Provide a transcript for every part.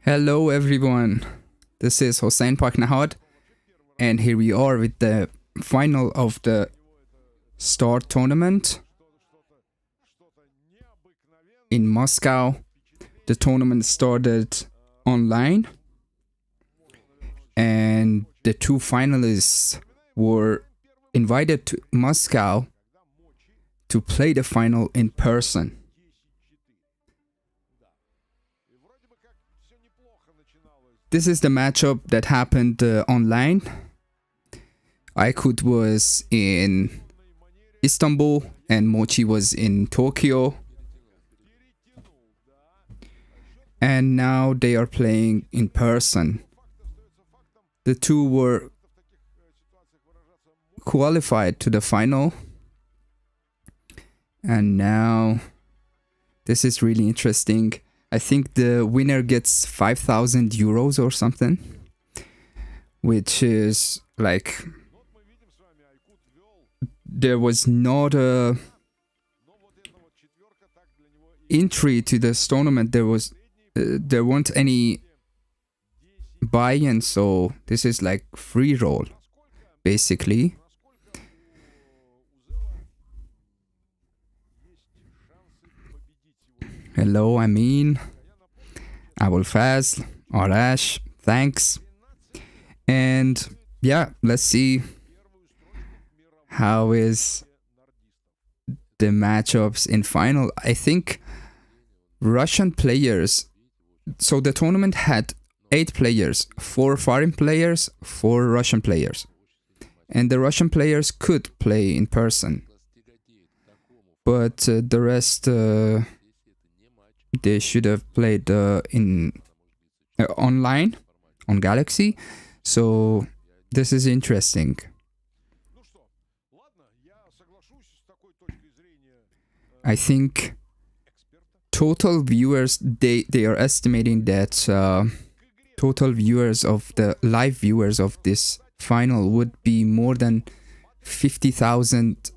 Hello everyone, this is Hossein Paknahad, and here we are with the final of the Star Tournament in Moscow. The tournament started online, and the two finalists were invited to Moscow to play the final in person. This is the matchup that happened online. Aykut was in Istanbul and Mochy was in Tokyo. And now they are playing in person. The two were qualified to the final. And now this is really interesting. I think the winner gets 5,000 euros or something, which is like, there was not a entry to this tournament. There weren't any buy-in, so this is like free roll, basically. Hello, Amin, Abulfaz, Arash, thanks. And yeah, let's see how is the matchups in final. I think Russian players, so the tournament had 8 players, 4 foreign players, 4 Russian players. And the Russian players could play in person. But the rest, they should have played in online on Galaxy. So this is interesting. I think total viewers, they are estimating that total viewers of the live viewers of this final would be more than 50,000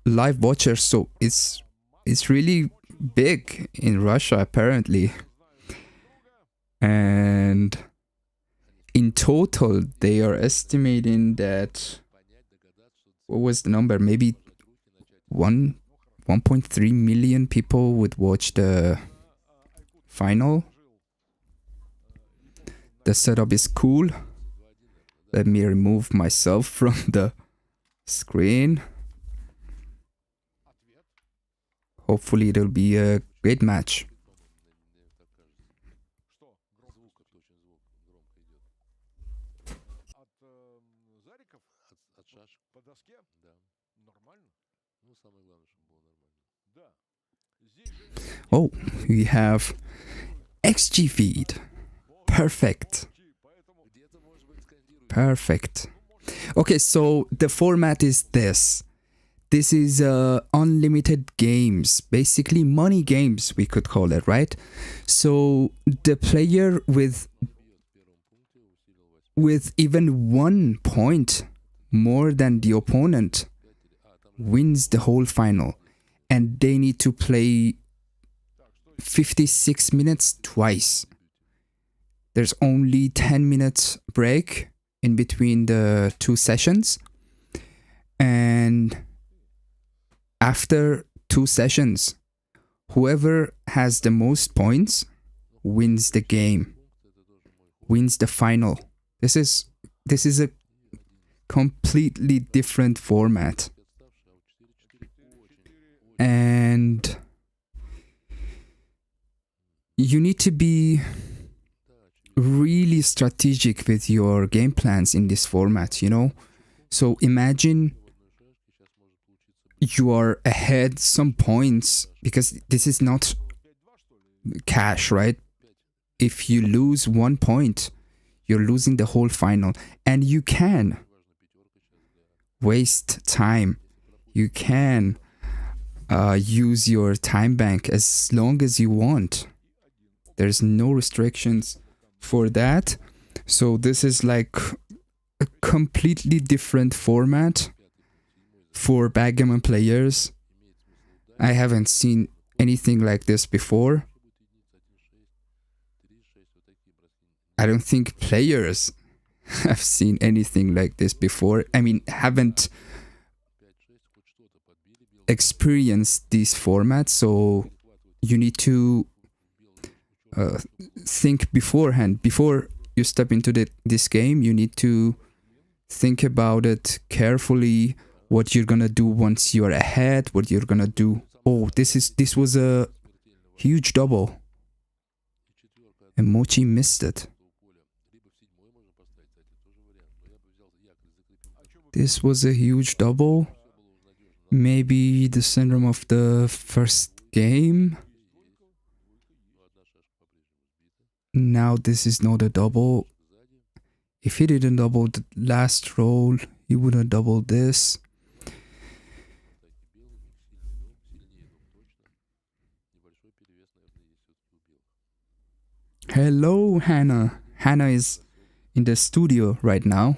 live watchers. So it's really big in Russia apparently. And in total they are estimating that, what was the number, maybe 1.3 million people would watch the final. The setup is cool. Let me remove myself from the screen. Hopefully it'll be a great match. Oh, we have XG feed. Perfect. Perfect. Okay, so the format is this. This is unlimited games, basically money games, we could call it, right? So the player with even 1 point more than the opponent wins the whole final, and they need to play 56 minutes twice. There's only 10 minutes break in between the 2 sessions, and after 2 sessions, whoever has the most points wins the game, wins the final. This is a completely different format. And you need to be really strategic with your game plans in this format, you know? So imagine you are ahead some points, because this is not cash, right? If you lose 1 point, you're losing the whole final, and you can waste time. You can use your time bank as long as you want. There's no restrictions for that. So this is like a completely different format for backgammon players. I haven't seen anything like this before. I don't think players have seen anything like this before. I mean, haven't experienced these formats, so you need to think beforehand. Before you step into this game, you need to think about it carefully, what you're gonna do once you're ahead, what you're gonna do. Oh, this was a huge double, and Mochy missed it. This was a huge double. Maybe the syndrome of the first game. Now this is not a double. If he didn't double the last roll, he would have doubled this. Hello, Hannah. Hannah is in the studio right now.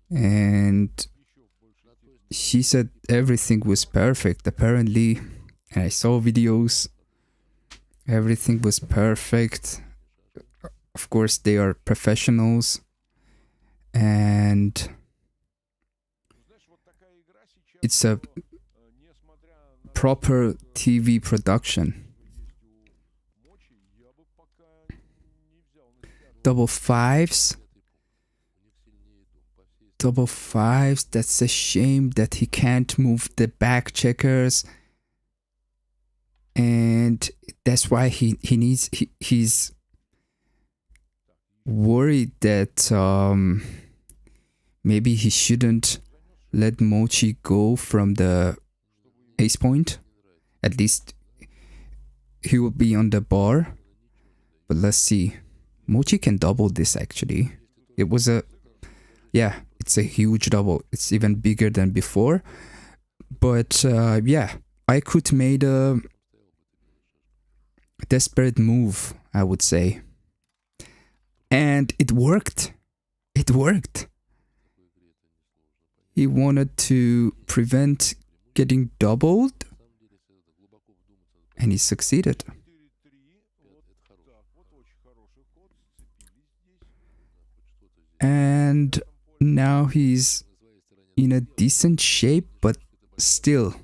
And she said everything was perfect, apparently. And I saw videos. Everything was perfect. Of course, they are professionals. And it's a proper TV production. Double fives. Double fives. That's a shame that he can't move the back checkers. And that's why he's worried that maybe he shouldn't let Mochy go from the ace point. At least he will be on the bar. But let's see. Mochy can double this actually. It was yeah, it's a huge double. It's even bigger than before. But yeah, I could made a desperate move, I would say. And it worked. It worked. He wanted to prevent getting doubled. And he succeeded. And now he's in a decent shape, but still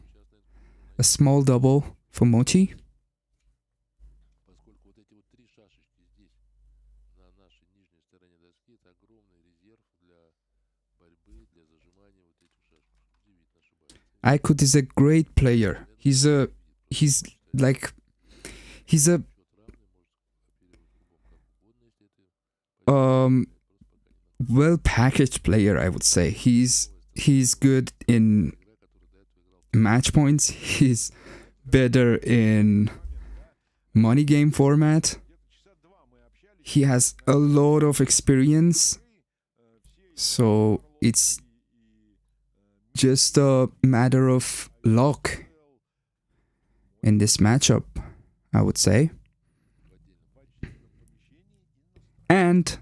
a small double for Mochy. Aykut is a great player. He's a well packaged player, I would say. He's good in match points. He's better in money game format. He has a lot of experience. So it's just a matter of luck in this matchup, I would say. And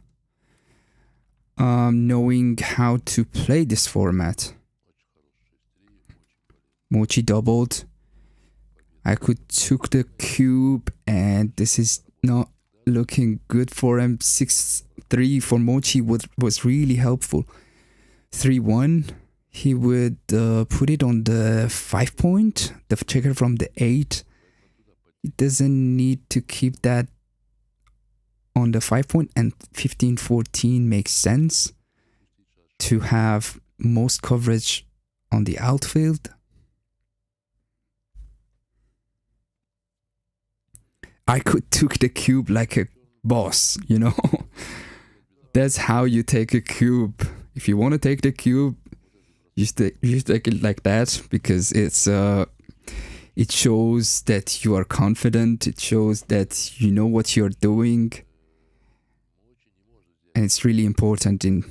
knowing how to play this format. Mochy doubled. Aykut took the cube, and this is not looking good for him. 6-3 for Mochy was really helpful. 3-1. He would put it on the 5 point, the checker from the 8. He doesn't need to keep that on the 5 point, and 15-14 makes sense to have most coverage on the outfield. I could took the cube like a boss, you know. That's how you take a cube. If you want to take the cube, you take it like that, because it shows that you are confident. It shows that you know what you're doing. And it's really important in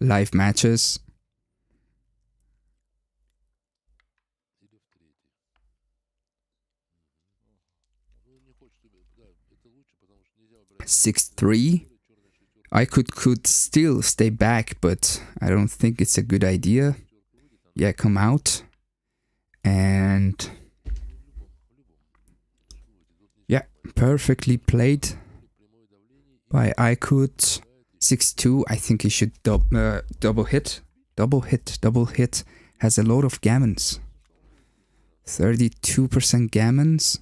live matches. 6-3. I could still stay back, but I don't think it's a good idea. Yeah, come out. And yeah, perfectly played by Aykut. 6-2. I think he should double hit. Double hit. Has a lot of gammons. 32% gammons.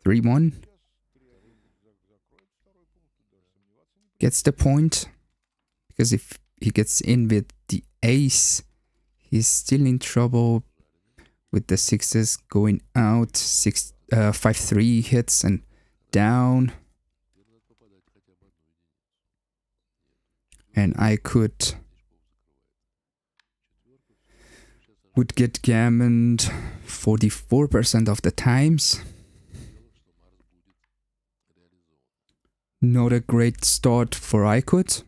Three one. Gets the point. Because if he gets in with the ace, he's still in trouble with the sixes going out. 5-3 hits and down. And I would get gammoned 44% of the times. Not a great start for Aykut.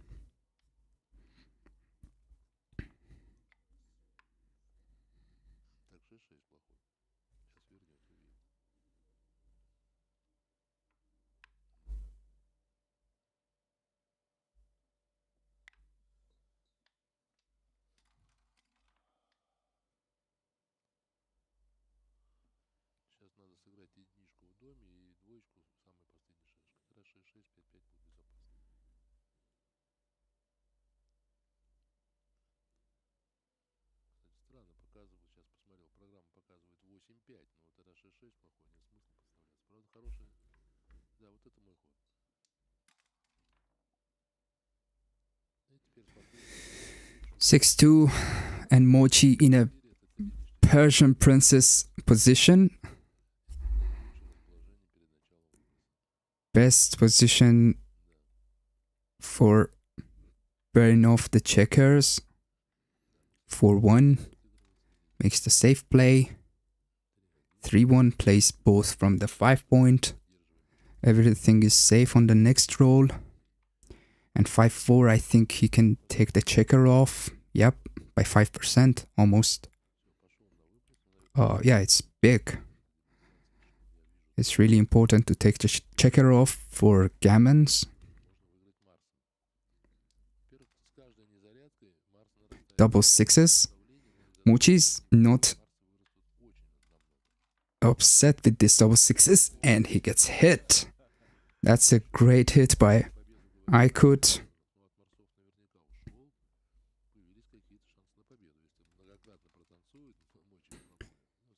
Six two, and Mochy in a Persian princess position. Best position for burning off the checkers. 4-1 makes the safe play. 3-1 plays both from the 5 point. Everything is safe on the next roll. And 5-4, I think he can take the checker off. Yep, by 5%, almost. Yeah, it's big. It's really important to take the checker off for gammons. Double sixes. Mochy's not upset with this double sixes, and he gets hit. That's a great hit by Aykut.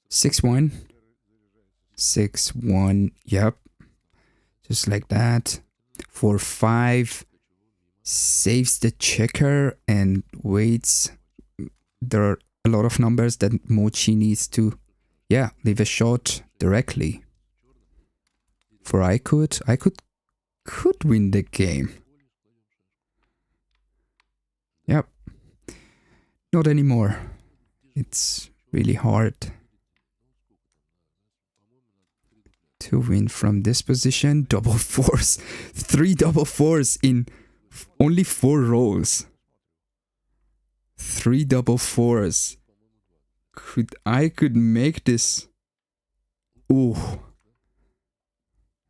6-1. 6-1. Yep. Just like that. 4-5. Saves the checker and waits. There are a lot of numbers that Mochy needs to, yeah, leave a shot directly. For Aykut could win the game. Yep. Not anymore. It's really hard to win from this position. Double fours. 3 double fours in only 4 rolls. 3 double fours. I could make this. Ooh.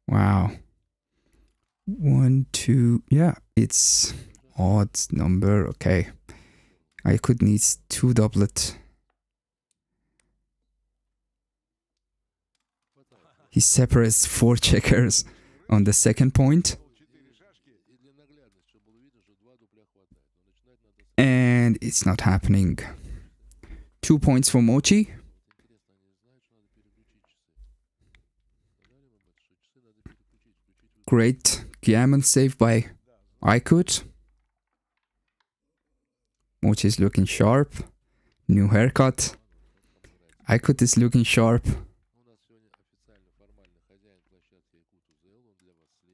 Wow. 1, 2. Yeah, it's odd number. Okay. Aykut needs 2 doublet. He separates 4 checkers on the second point. And it's not happening. 2 points for Mochy. Great gammon save by Aykut. Mochy is looking sharp. New haircut. Aykut is looking sharp.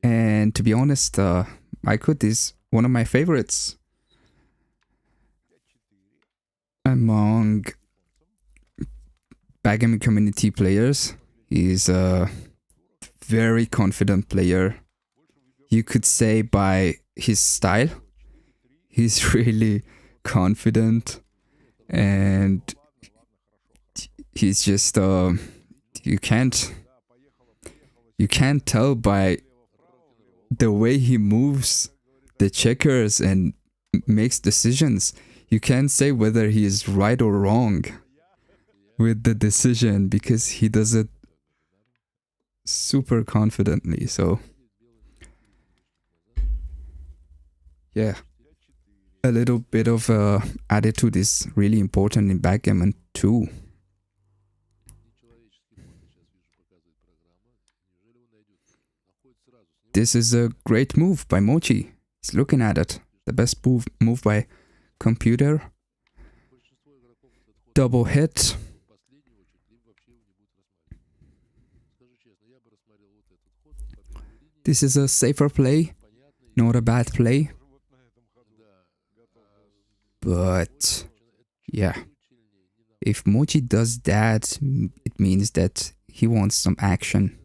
And to be honest, Aykut is one of my favorites among Backgammon community players. He's a very confident player. You could say by his style, he's really confident, and he's just you can't tell by the way he moves the checkers and makes decisions. You can't say whether he is right or wrong with the decision because he does it super confidently. So yeah, a little bit of attitude is really important in backgammon too. This is a great move by Mochy. He's looking at it. The best move by computer. Double hit. This is a safer play, not a bad play. But yeah, if Mochy does that, it means that he wants some action.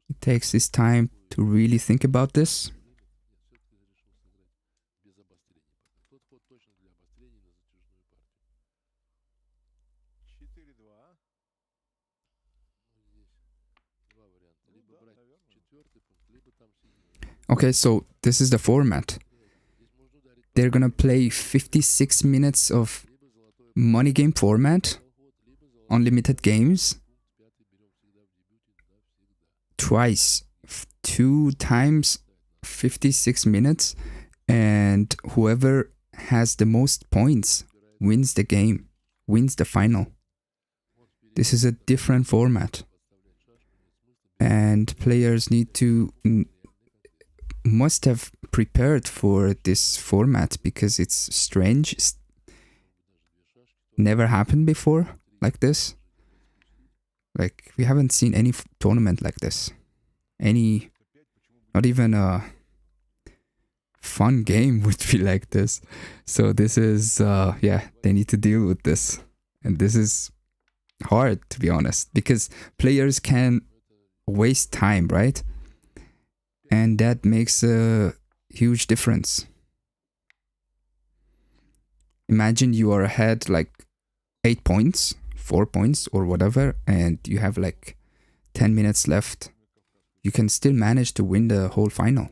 He takes his time to really think about this. Okay, so this is the format. They're gonna play 56 minutes of money game format, unlimited games, twice, 2 times 56 minutes, and whoever has the most points wins the game, wins the final. This is a different format, and players must have prepared for this format because it's strange. It's never happened before like this. Like, we haven't seen any tournament like this. Not even a fun game would be like this. So this is, yeah, they need to deal with this. And this is hard, to be honest, because players can waste time, right? And that makes a huge difference. Imagine you are ahead like 8 points, 4 points or whatever, and you have like 10 minutes left. You can still manage to win the whole final.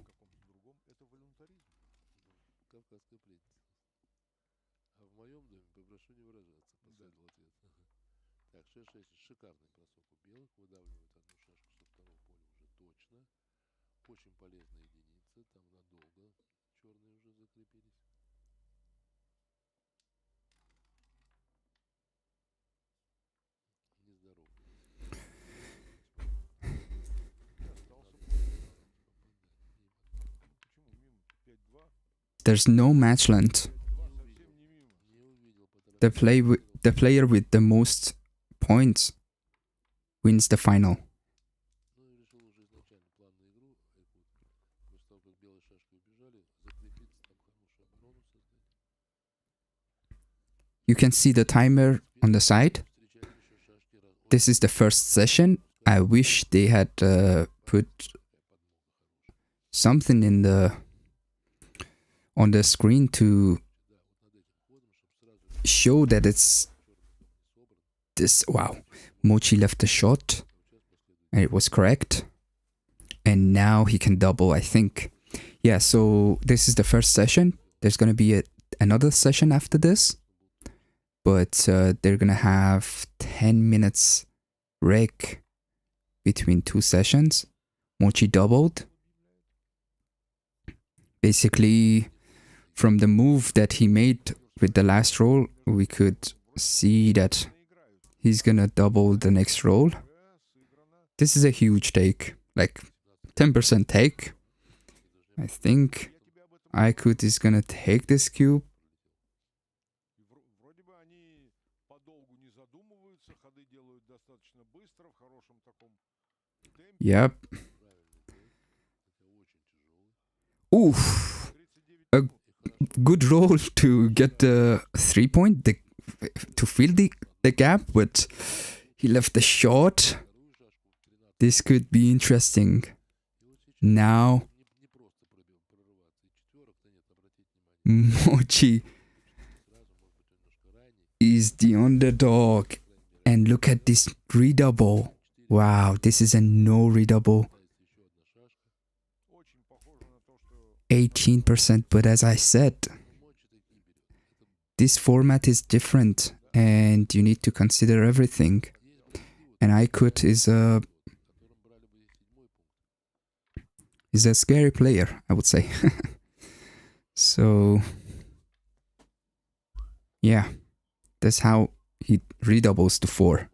There's no match length. The player with the most points wins the final. You can see the timer on the side. This is the first session. I wish they had put something on the screen to show that it's this. Wow, Mochy left the shot and it was correct, and now he can double, I think. Yeah, so this is the first session. There's gonna be another session after this, but they're gonna have 10 minutes break between 2 sessions. Mochy doubled. Basically, from the move that he made with the last roll, we could see that he's gonna double the next roll. This is a huge take, like 10% take. I think Aykut is gonna take this cube. Yep. Oof. A good roll to get the 3 point, to fill the gap, but he left the short. This could be interesting. Now Mochy is the underdog. And look at this redouble. Wow, this is a no redouble. 18%, but as I said, this format is different and you need to consider everything. And Aykut is a scary player, I would say. So yeah, that's how he redoubles to 4.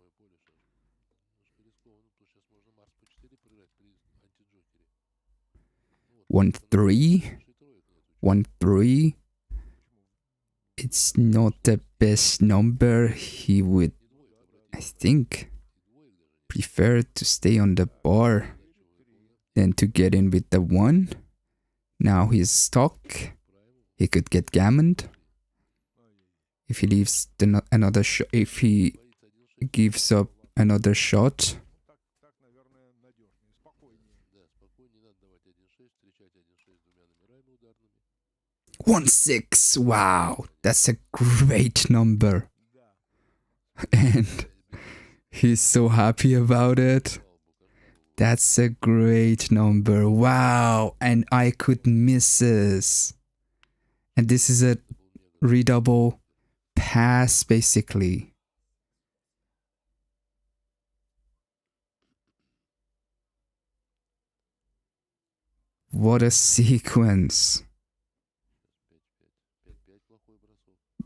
1-3. 1-3. It's not the best number. He would, I think, prefer to stay on the bar than to get in with the 1. Now he's stuck. He could get gammoned. If he leaves another shot, if he gives up another shot. 1-6. Wow, that's a great number. And he's so happy about it. That's a great number. Wow, and I could misses. And this is a redouble pass, basically. What a sequence.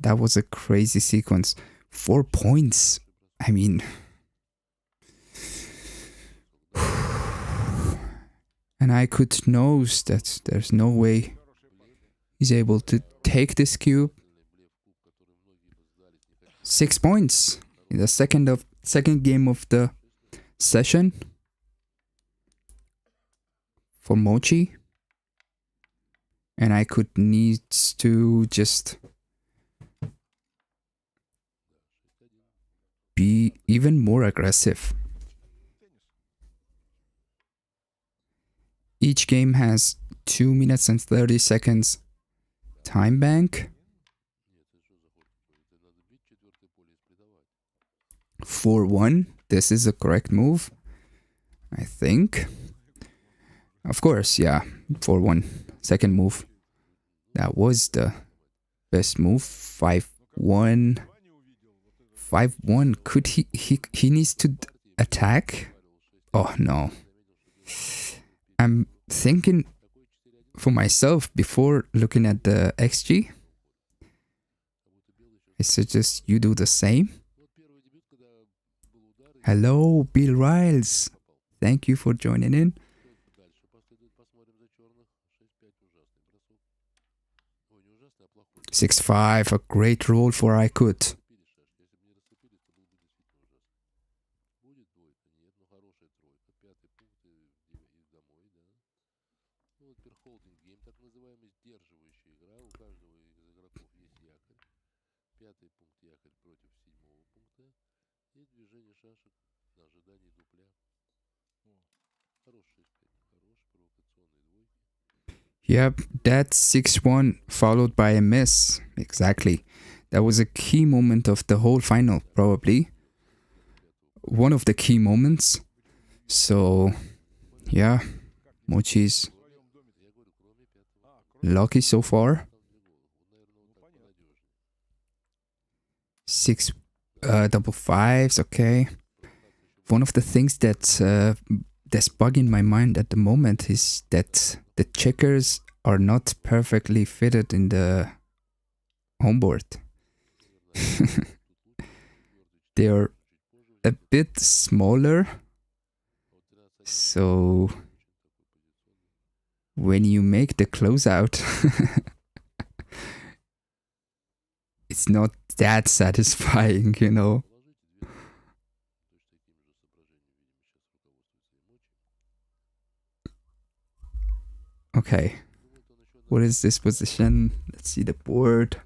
That was a crazy sequence. 4 points. I mean... And Aykut knows that there's no way he's able to take this cube. 6 points in the second game of the session for Mochy. And Aykut needs to just be even more aggressive. Each game has 2 minutes and 30 seconds time bank. 4-1. This is the correct move, I think. Of course, yeah. 4-1. Second move. That was the best move. 5-1. 5-1. Could he needs to attack? Oh no. I'm thinking for myself before looking at the XG. I suggest you do the same. Hello, Bill Riles. Thank you for joining in. 6-5, a great roll for Aykut. Yep, that's 6-1 followed by a miss. Exactly. That was a key moment of the whole final, probably. One of the key moments. So, yeah, Mochy's lucky so far. 6 double fives, okay. One of the things that's bugging my mind at the moment is that the checkers are not perfectly fitted in the homeboard. They are a bit smaller, so when you make the closeout, it's not that satisfying, you know. Okay, what is this position? Let's see the board.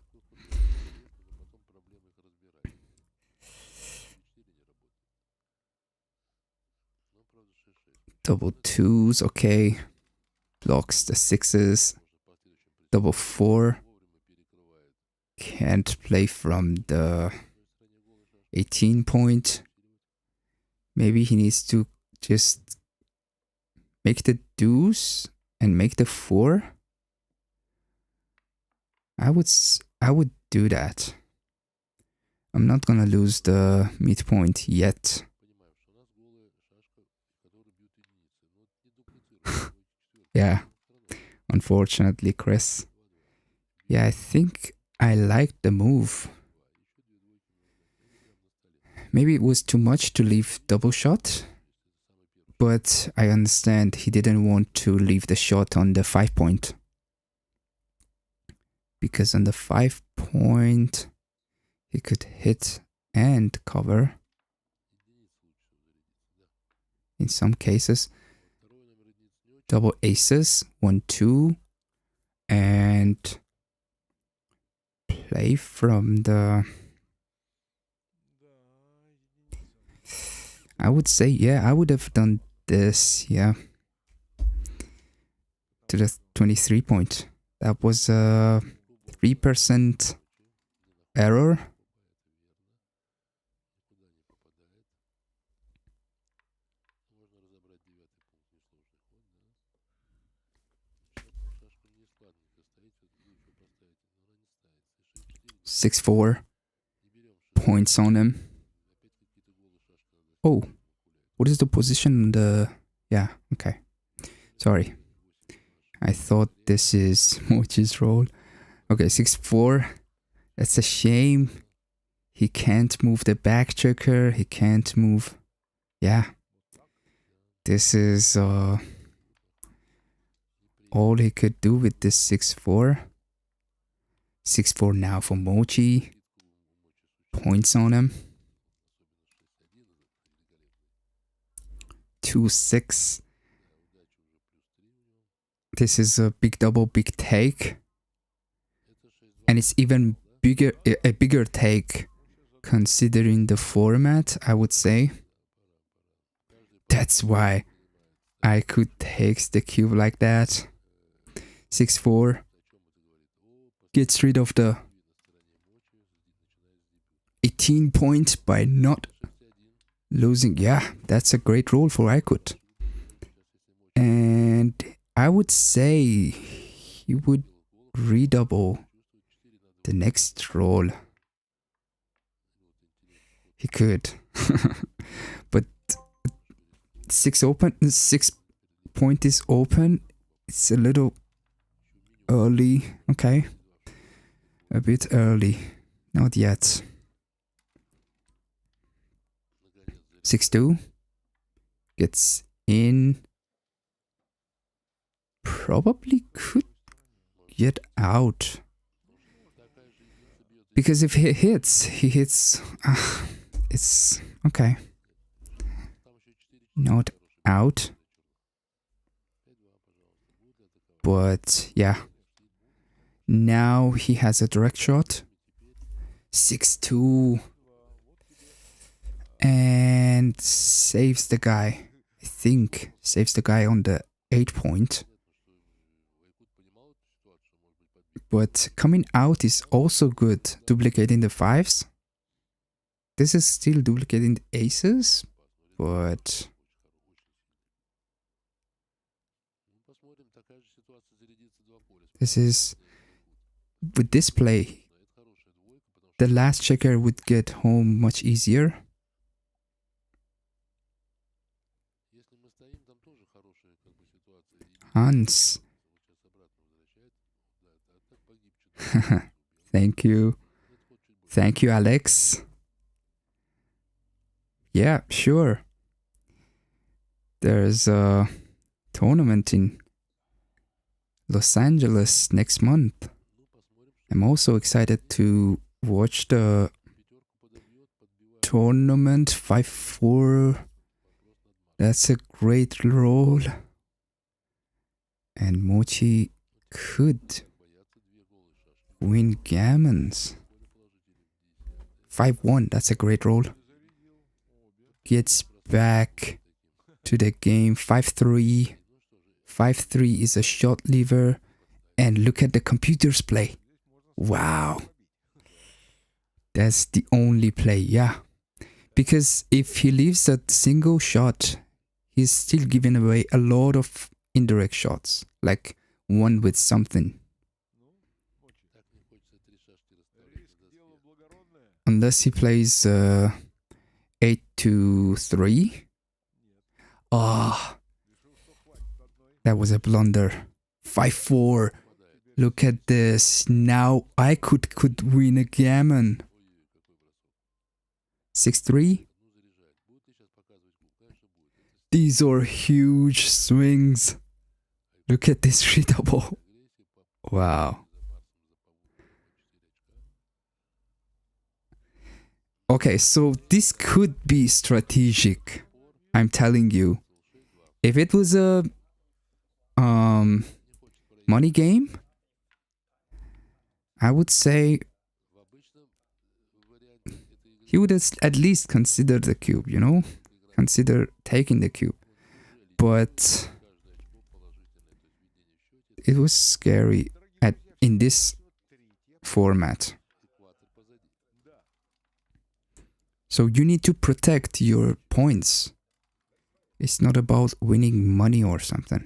Double twos, okay. Blocks the sixes. Double four. can't play from the 18 point. Maybe he needs to just make the deuce and make the 4. I would do that. I'm not gonna lose the midpoint yet. Yeah, unfortunately, Chris. Yeah, I think I liked the move. Maybe it was too much to leave double shot, but I understand he didn't want to leave the shot on the 5 point. Because on the 5 point, he could hit and cover. In some cases, double aces, 1, 2, and play from the... I would say, yeah, I would have done this, yeah. To the 23 point. That was a 3% error. Six, 4 points on him. Oh, what is the position on the... Yeah, okay. Sorry. I thought this is Mochy's roll. Okay, 6, 4. That's a shame. He can't move the back checker. He can't move... Yeah. This is all he could do with this 6, 4. 6, 4 now for Mochy. Points on him. 2, 6. This is a big double, big take. And it's even bigger, a bigger take considering the format, I would say. That's why I could take the cube like that. 6, 4. Gets rid of the 18 points by not losing. Yeah, that's a great roll for Aykut. And I would say he would redouble the next roll. He could. But 6 point is open. It's a little early. Okay. A bit early. Not yet. 6, 2. Gets in. Probably could get out. Because if he hits, it's okay. Not out. But yeah. Now he has a direct shot. 6, 2. And saves the guy. I think saves the guy on the 8 point. But coming out is also good. Duplicating the 5s. This is still duplicating the aces. But this is... With this play, the last checker would get home much easier. Hans. Thank you. Thank you, Alex. Yeah, sure. There's a tournament in Los Angeles next month. I'm also excited to watch the tournament. 5-4. That's a great roll. And Mochy could win gammons. 5-1. That's a great roll. Gets back to the game. 5-3. 5-3 is a shot lever. And look at the computer's play. Wow. That's the only play, yeah. Because if he leaves a single shot, he's still giving away a lot of indirect shots, like one with something. Unless he plays 8-3. Ah, that was a blunder. 5-4. Look at this. Now I could win a gammon. 6-3. These are huge swings. Look at this redouble. Wow. Okay, so this could be strategic. I'm telling you. If it was a money game, I would say he would at least consider the cube, you know? Consider taking the cube. But it was scary in this format. So you need to protect your points. It's not about winning money or something.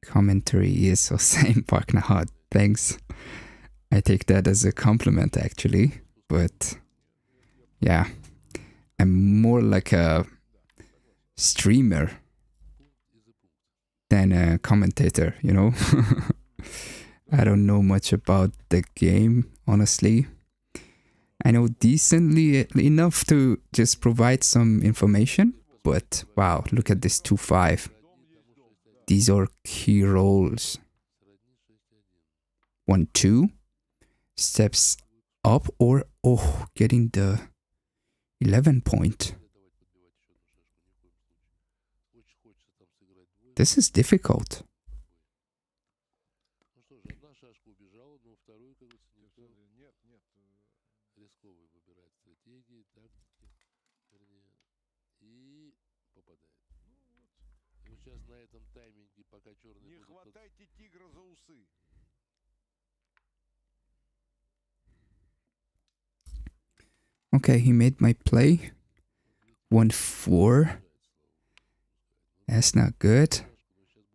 Commentary is so same, Parknahad. Thanks. I take that as a compliment actually. But yeah, I'm more like a streamer than a commentator, you know? I don't know much about the game, honestly. I know decently enough to just provide some information, but wow, look at this 2-5. These are key rolls. 1-2 steps up or getting the 11 point. This is difficult. Okay, he made my play. 1-4. That's not good.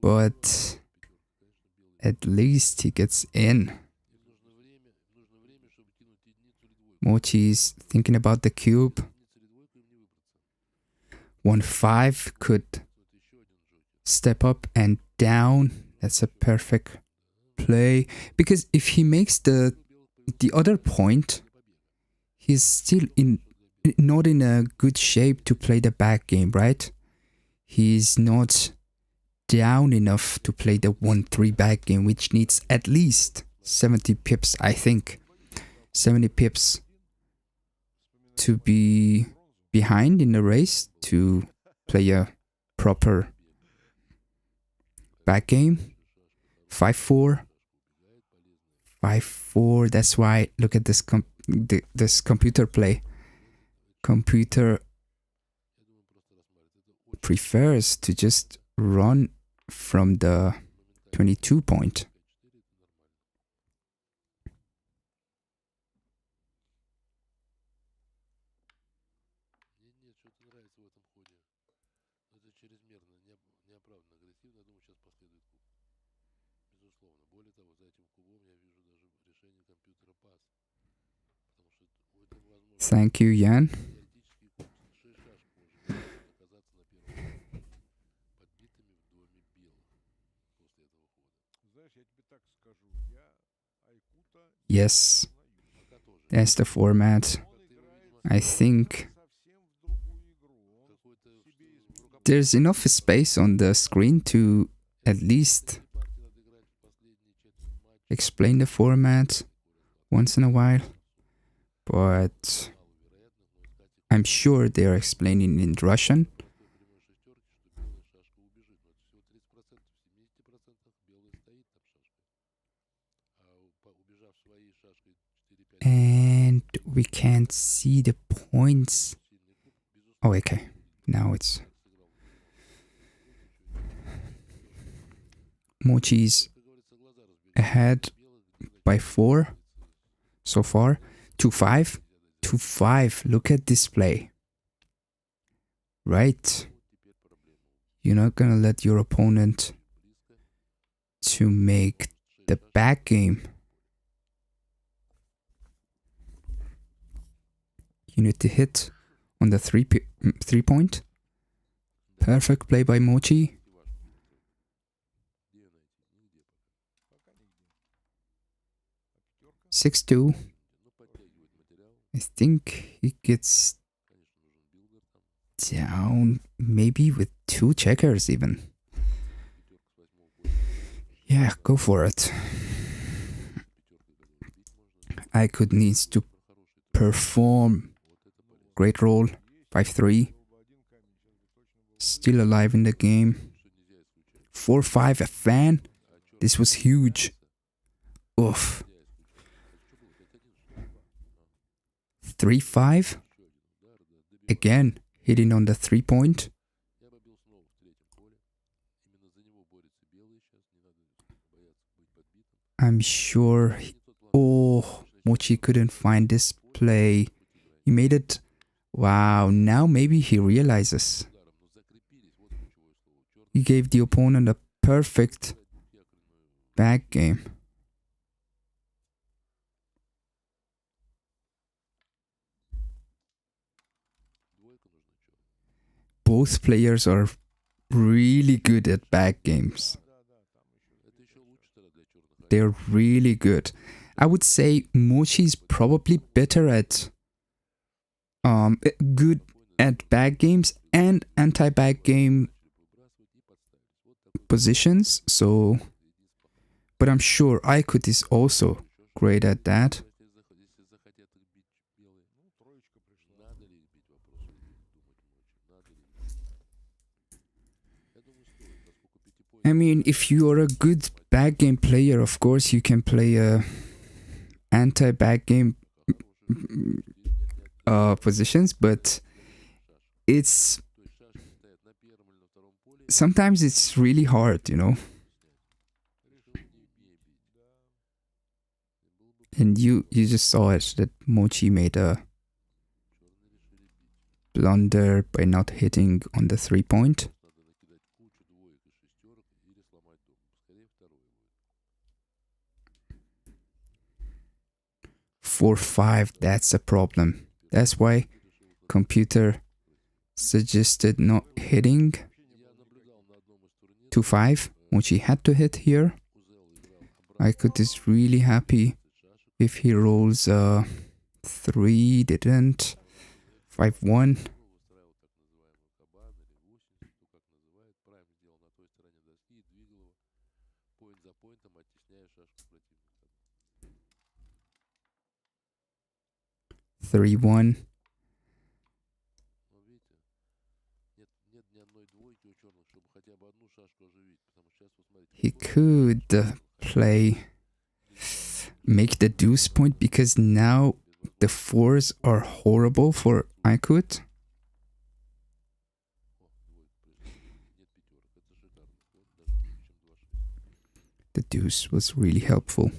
But at least he gets in. Mochy's thinking about the cube. 1-5 could step up and down. That's a perfect play. Because if he makes the other point, he's still not in a good shape to play the back game, right? He's not down enough to play the 1-3 back game, which needs at least 70 pips, I think. 70 pips to be behind in the race to play a proper back game. 5-4. 5-4. That's why, look at this this computer play. Computer prefers to just run from the 22 point. Thank you, Jan. Yes, that's the format. I think there's enough space on the screen to at least explain the format once in a while. But I'm sure they're explaining in Russian. And we can't see the points. Oh, okay. Now it's Mochy's ahead by 4 so far. 2-5. 2-5. Look at this play. Right. You're not gonna let your opponent to make the back game. You need to hit on the 3-point. Perfect play by Mochy. 6-2. I think he gets down maybe with 2 checkers even. Yeah, go for it. Aykut needs to perform. Great roll. 5-3. Still alive in the game. 4-5, a fan. This was huge. Oof. 3-5. Again, hitting on the 3-point. I'm sure. Oh, Mochy couldn't find this play. He made it. Wow, now maybe he realizes. He gave the opponent a perfect back game. Both players are really good at back games. They're really good. I would say Mochy's probably better at good at back games and anti-back game positions. So, but I'm sure Aykut is also great at that. I mean, if you are a good back game player, of course you can play a anti-back game positions, but it's sometimes it's really hard, you know. And you just saw it, that Mochy made a blunder by not hitting on the 3-point. 4-5, that's a problem. That's why computer suggested not hitting. 2-5, Mochy had to hit here. Aykut is really happy if he rolls 3, didn't. 5-1. $3-1. He could make the deuce point, because now the 4s are horrible for Aykut. The deuce was really helpful.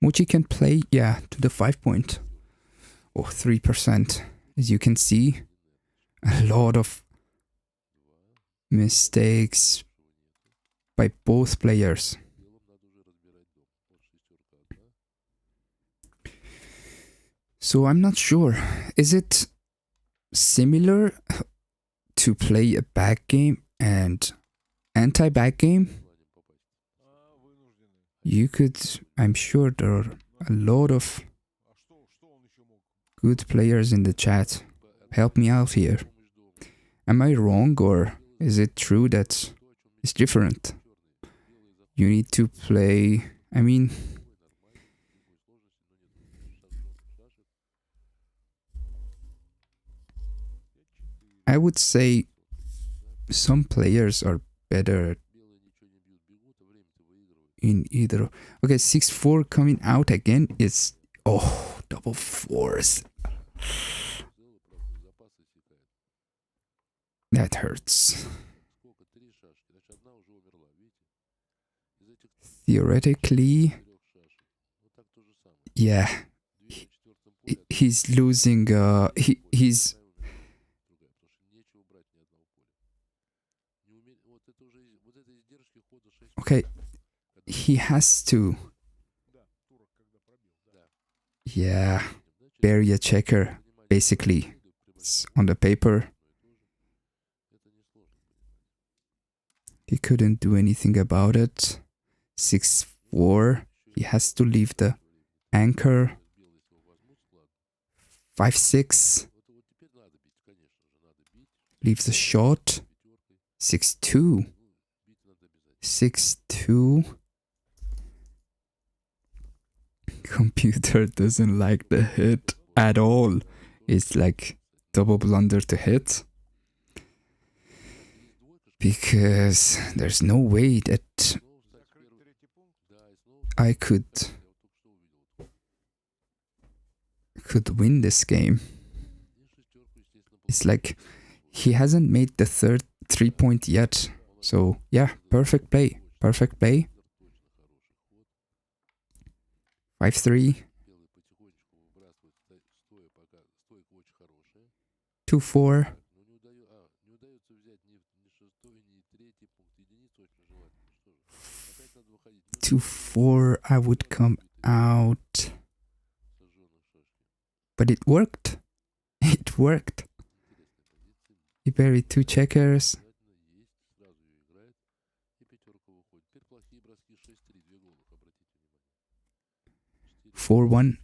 Mochy can play, yeah, to the 5-point. Oh, 3%. As you can see, a lot of mistakes by both players. So I'm not sure. Is it similar to play a back game and anti-back game? You could, I'm sure there are a lot of good players in the chat. Help me out here. Am I wrong, or is it true that it's different? You need to play, I mean, I would say some players are better in either. Okay, 6-4 coming out again is, oh, double 4s. That hurts. Theoretically, yeah, he's losing. He's okay. He has to. Yeah, bury a checker. Basically, it's on the paper. He couldn't do anything about it. 6-4. He has to leave the anchor. 5-6. Leaves a shot. 6-2. 6-2. Computer doesn't like the hit at all. It's like double blunder to hit. Because there's no way that I could win this game. It's like he hasn't made the third 3-point yet. So yeah, perfect play. Perfect play. 5-3. 2-4. 2-4. I would come out. But it worked. It worked. He buried 2 checkers. 4-1.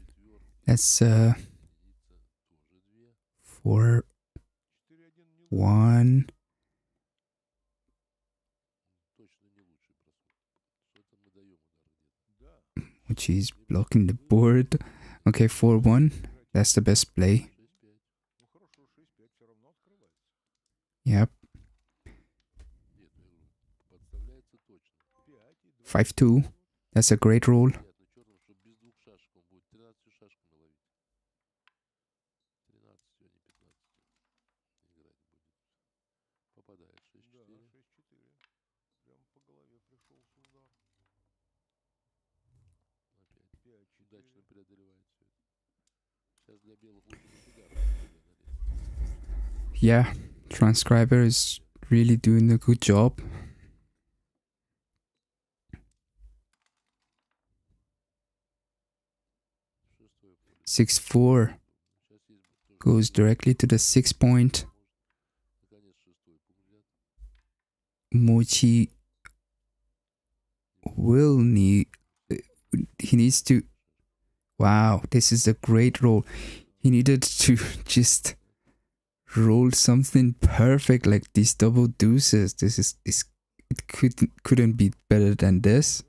That's 4-1. Mochy's blocking the board. Okay, 4-1. That's the best play. Yep. 5-2. That's a great roll. Yeah, transcriber is really doing a good job. Six four goes directly to the 6-point. Mochy will need. He needs to. Wow, this is a great roll. He needed to just roll something perfect like these double deuces. It couldn't be better than this.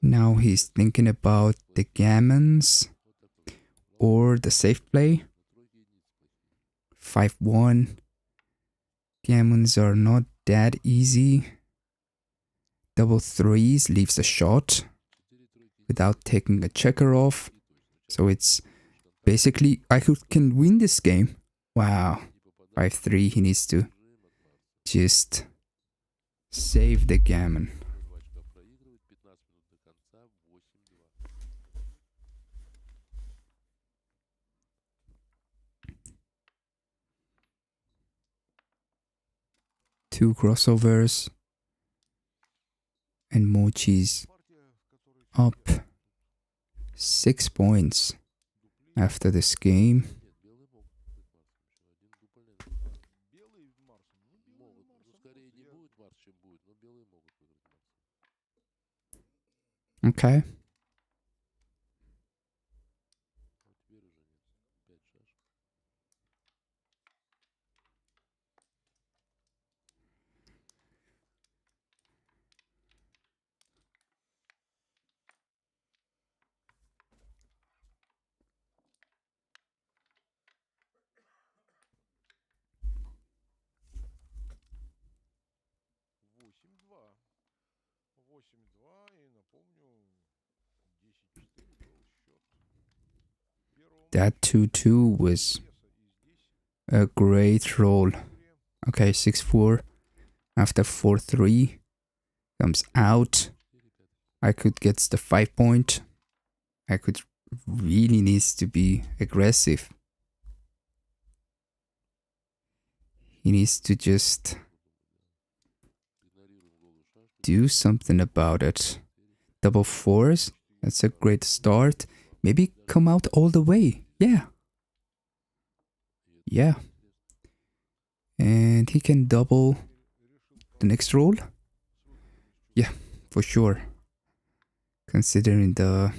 Now he's thinking about the gammons or the safe play. 5-1. Gammons are not that easy. Double threes leaves a shot without taking a checker off. So it's basically, I can win this game. Wow. 5-3, he needs to just save the gammon. Two crossovers. And Mochy's up 6 points after this game. Okay. That 2-2 was a great roll. Okay, 6-4. After 4-3. Comes out. I could get the 5 point. I could really needs to be aggressive. He needs to just do something about it. Double fours. That's a great start. Maybe come out all the way. Yeah. Yeah. And he can double the next roll. Yeah, for sure. Considering the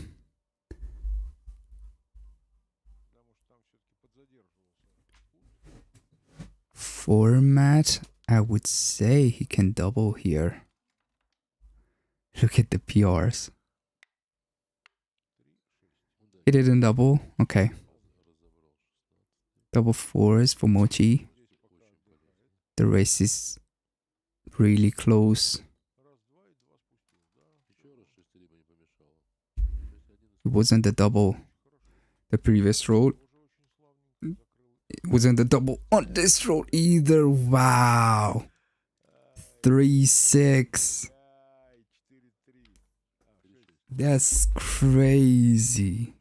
format, I would say he can double here. Look at the PRs. He didn't double. Okay. Double fours for Mochy. The race is really close. It wasn't the double the previous roll. It wasn't the double on this roll either. Wow. 3-6. That's crazy.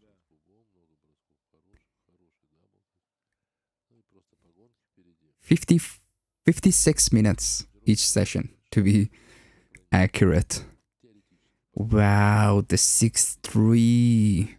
56 minutes each session to be accurate. Wow, the 6-3.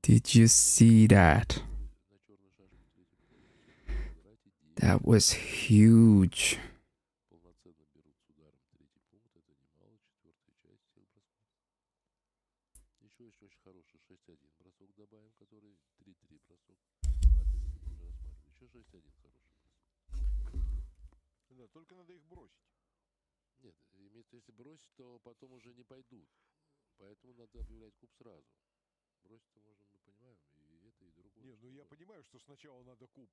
Did you see that? That was huge. Только надо их бросить. Нет, имеется, если бросить, то потом уже не пойдут. Поэтому надо объявлять куб сразу. Бросить-то можно, мы понимаем, и это, и другое. Не, ну я понимаю, что сначала надо куб.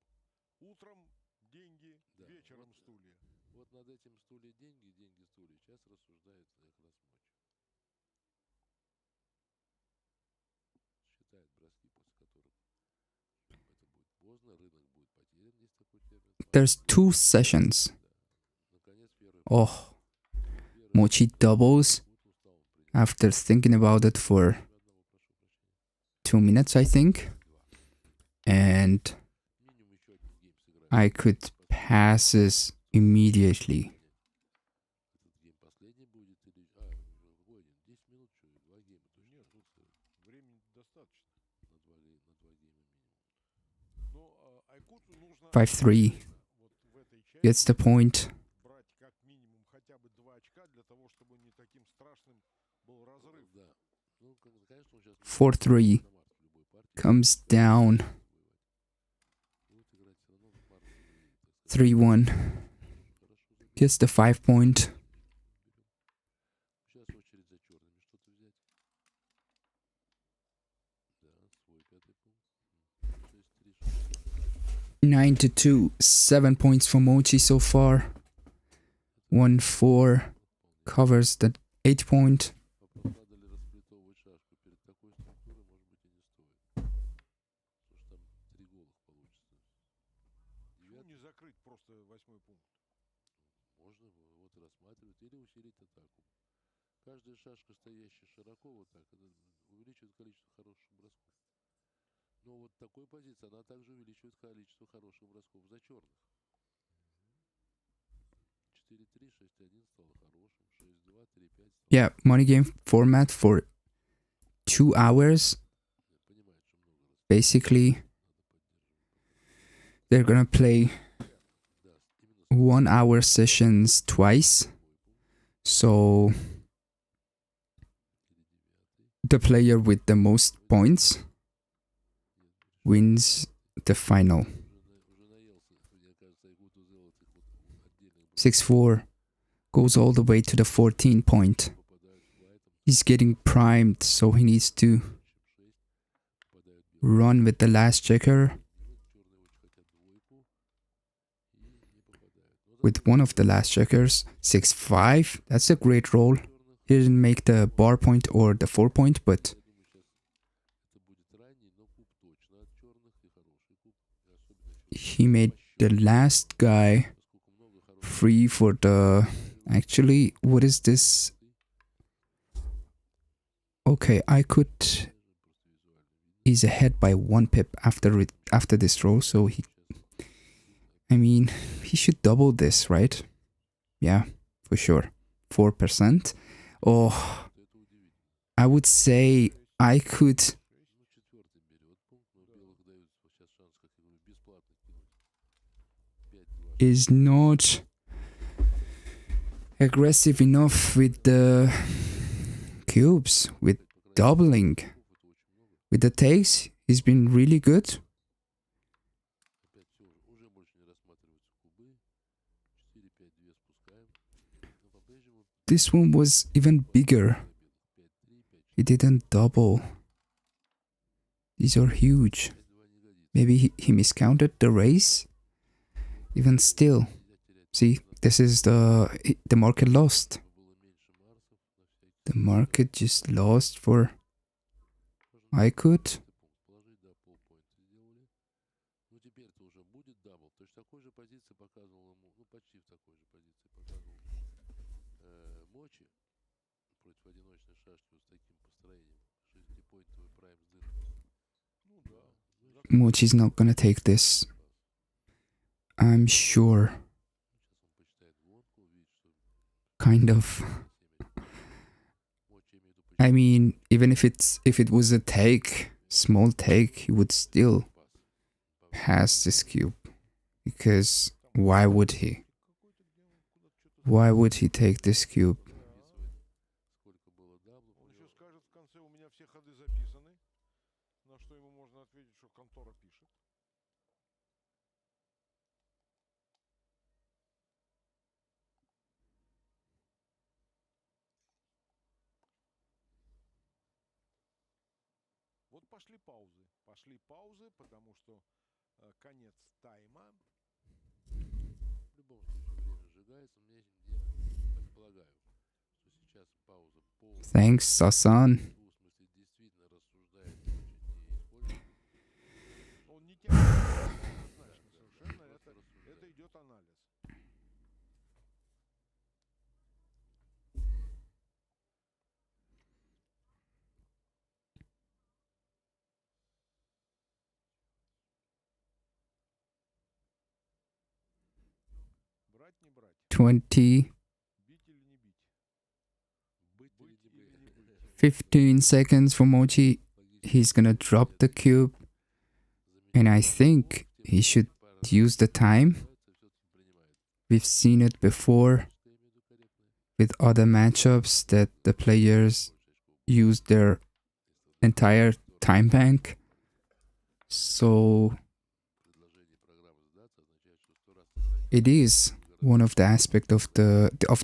Утром деньги, да, вечером вот, стулья. Вот над этим стулья деньги, деньги стулья. Сейчас рассуждает как раз Мочи. Считает броски, после которых это будет поздно, рынок будет потерян, есть такой термин. There's 2 sessions. Oh, Mochy doubles after thinking about it for 2 minutes, I think. And I could pass this immediately. Five three gets the point. 4-3 comes down. 3-1 gets the 5 point. Nine to 2, 7 points for Mochy so far. 1-4 covers the 8 point. Каждая шашка, стоящая широко, вот так, увеличивает количество хороших бросков. Но вот такой позиции, она также увеличивает количество хороших бросков за черных. 4-3, 6-1 стало хорошим, 6-2, 3-5 стало... Yeah, money game format for 2 hours. Basically, they're gonna play 1 hour sessions twice. So the player with the most points wins the final. 6-4 goes all the way to the 14 point. He's getting primed, so he needs to run with the last checker. with one of the last checkers. 6-5. That's a great roll. He didn't make the bar point or the 4 point, but he made the last guy free for the... Actually, what is this? Okay, I could... He's ahead by 1 pip after this roll, so he... I mean, he should double this, right? Yeah, for sure. 4%. Oh, I would say I could... Is not aggressive enough with the cubes, with doubling. With the takes, he's been really good. This one was even bigger. He didn't double. These are huge. Maybe he miscounted the raise. Even still. See, this is the market lost. The market just lost for... I could. Mochi's not gonna take this. I'm sure. Kind of. I mean, even if it was a take, small take, he would still pass this cube. Because why would he? Why would he take this cube? Пошли паузы, потому что конец тайма. В любом случае время сжигается. Мне я предполагаю, что сейчас пауза полностью. Thanks, Sasan. В смысле действительно рассуждает очень неиспользует. Он не тянет однозначно совершенно. Это идет анализ. Брать, не брать. 20, Бить или не бить. 15 seconds for Mochi. He's gonna drop the cube. And I think he should use the time. We've seen it before with other matchups that the players use their entire time bank. So it is one of the aspects of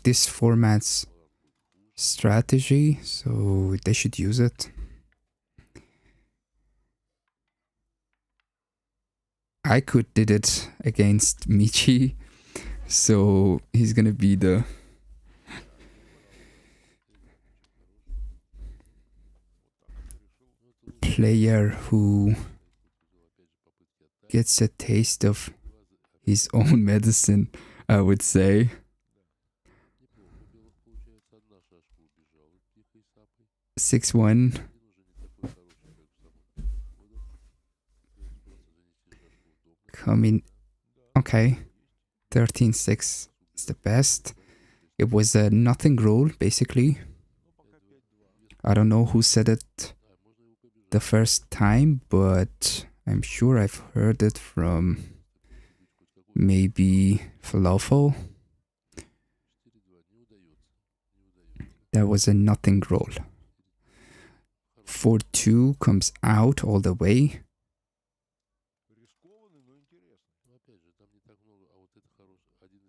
this format's strategy, so they should use it. I could did it against Michi, so he's gonna be the player who gets a taste of his own medicine, I would say. Неплохо. 6-1. Coming. Okay. 13-6 is the best. It was a nothing roll, basically. I don't know who said it the first time, but I'm sure I've heard it from maybe Falafel. That was a nothing roll. 4-2 comes out all the way.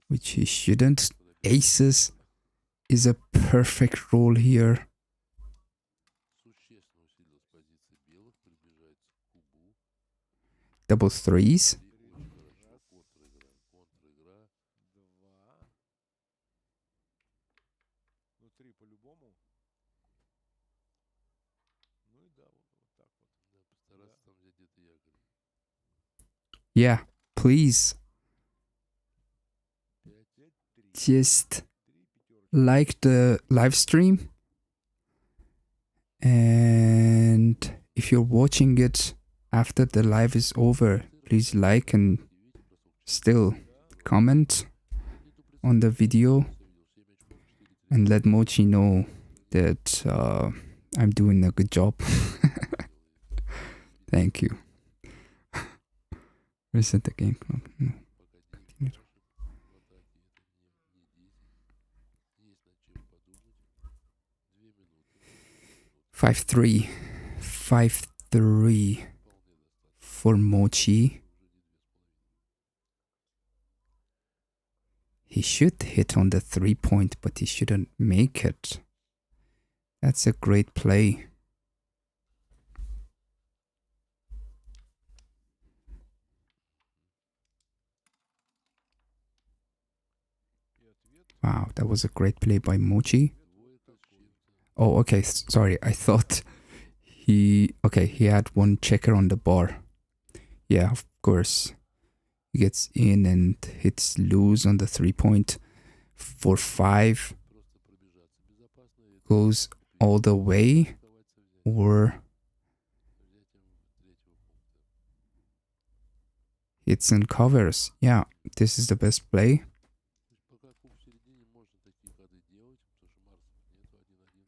Which he shouldn't. Aces is a perfect roll here. Double threes. Yeah, please just like the live stream, and if you're watching it after the live is over, please like and still comment on the video and let Mochy know that I'm doing a good job. Thank you. Reset the game clock. No. 5-3. 5-3 for Mochy. He should hit on the 3-point, but he shouldn't make it. That's a great play. Wow, that was a great play by Mochy. Oh, okay, sorry. I thought he had one checker on the bar. Yeah, of course. He gets in and hits loose on the 3-point for 5. Goes all the way, or hits and covers. Yeah, this is the best play.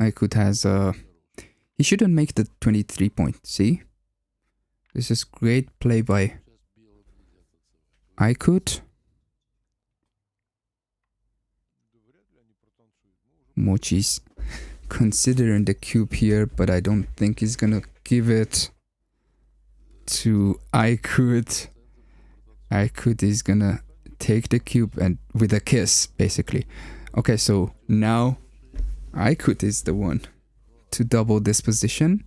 Aykut has he shouldn't make the 23-point. See? This is great play by Aykut. Mochy's considering the cube here, but I don't think he's gonna give it to Aykut. Aykut is gonna take the cube and with a kiss, basically. Okay, so now Aykut is the one to double this position.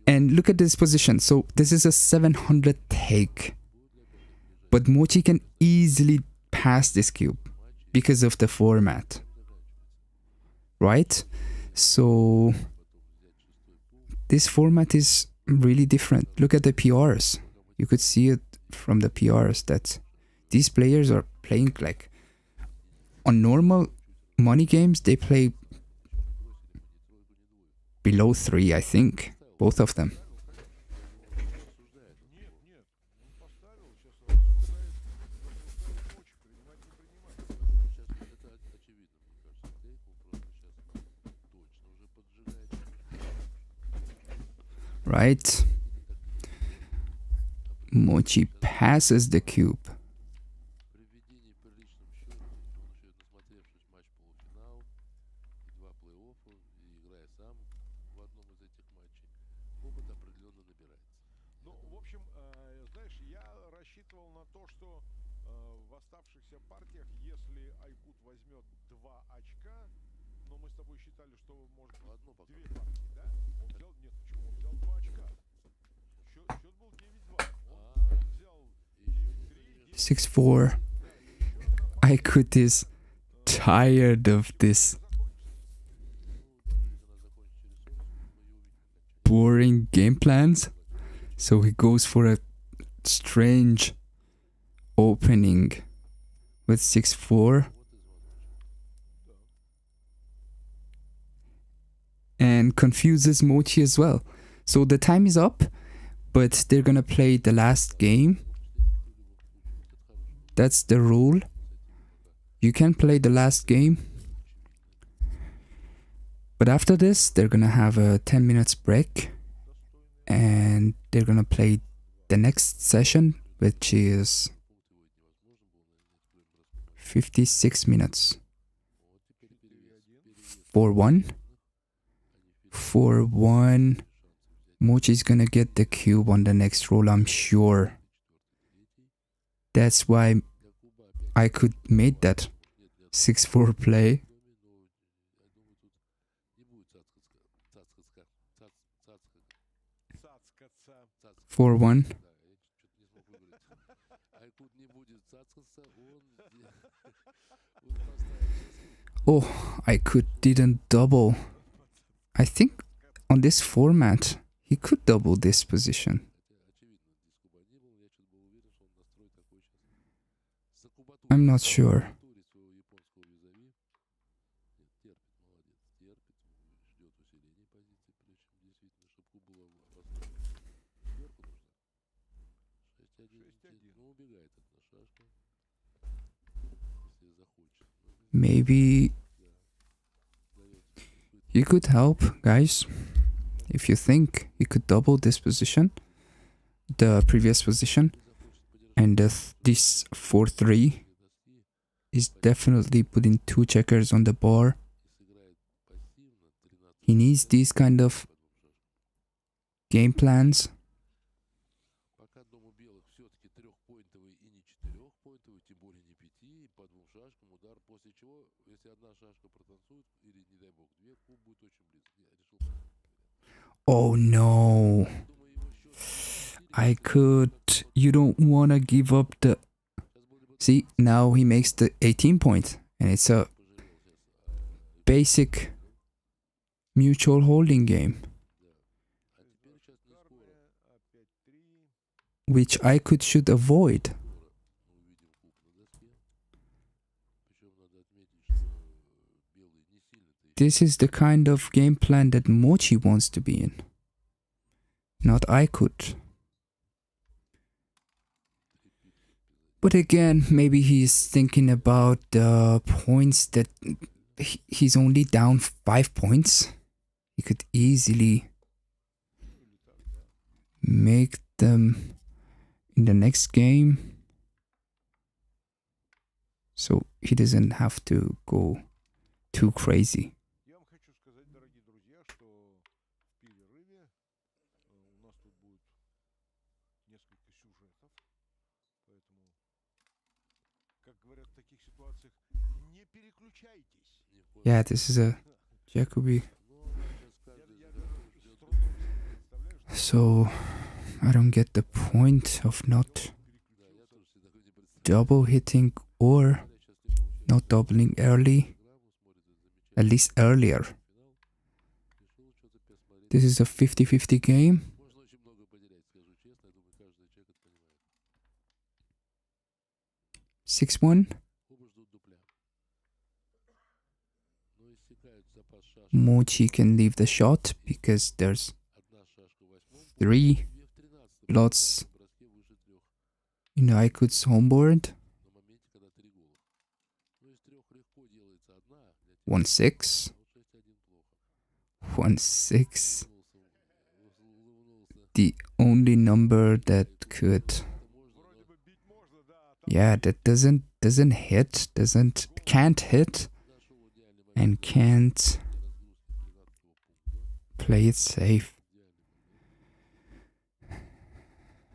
And look at this position. So this is a 700 take. But Mochy can easily pass this cube because of the format. Right? So this format is really different. Look at the PRs. You could see it from the PRs that these players are playing like on normal money games, they play below 3, I think. Both of them. Right? Mochy passes the cube. Six, 4. Aykut is tired of this boring game plans, so he goes for a strange opening with 6-4 and confuses Mochy as well. So the time is up, but they're gonna play the last game. That's the rule. You can play the last game. But after this, they're gonna have a 10 minutes break. And they're gonna play the next session, which is 56 minutes. 4-1. 4-1. Mochy's gonna get the cube on the next roll, I'm sure. That's why Aykut made that 6-4 play. 4-1. Oh, Aykut didn't double. I think on this format, he could double this position. I'm not sure. Maybe you could help, guys. If you think you could double this position, the previous position, and this 4-3 is definitely putting 2 checkers on the bar. He needs these kind of game plans. Oh no. I could. You don't want to give up the. See, now he makes the 18 point, and it's a basic mutual holding game, which I should avoid. This is the kind of game plan that Mochy wants to be in, not I could. But again, maybe he's thinking about the points that he's only down 5 points. He could easily make them in the next game, so he doesn't have to go too crazy. Yeah, this is a Jacoby. So I don't get the point of not double hitting or not doubling early, at least earlier. This is a 50-50 game. (6-1). Mochy can leave the shot because there's 3 lots in Aikut's homeboard. 1-6. 1-6. The only number that could, yeah, that doesn't hit, can't hit, and can't play it safe.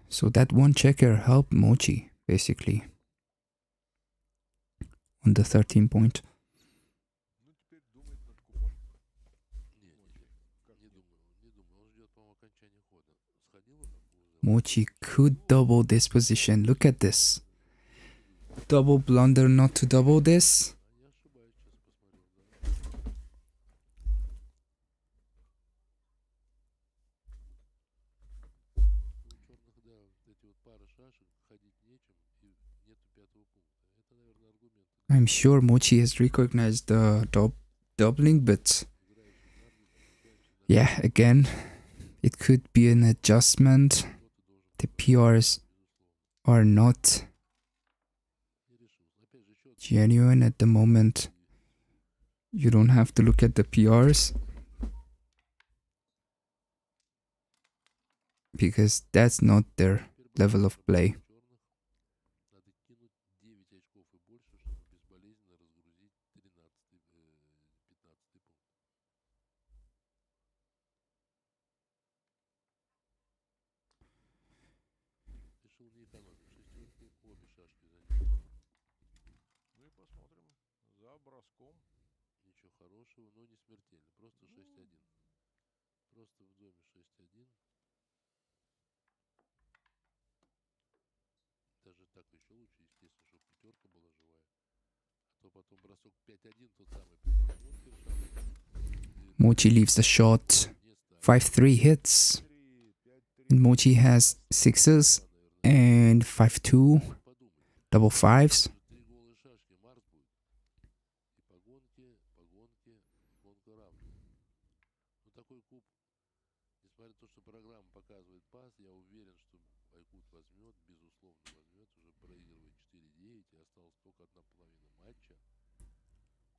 So that one checker helped Mochy basically on the 13 point. Mochy could double this position. Look at this. Double blunder not to double this. I'm sure Mochy has recognized the doubling, but yeah, again, it could be an adjustment. The PRs are not genuine at the moment. You don't have to look at the PRs because that's not their level of play. Mochy leaves the shot. 5-3 hits. And Mochy has 6s and 5-2. Double fives. Три голые шашки Марс будет. И по гонке гонка равная. Ну такой куб, несмотря на то, что программа показывает пас, я уверен, что Айкут возьмет, безусловно возьмет, уже проигрывает 4-9 и осталось только одна половина матча.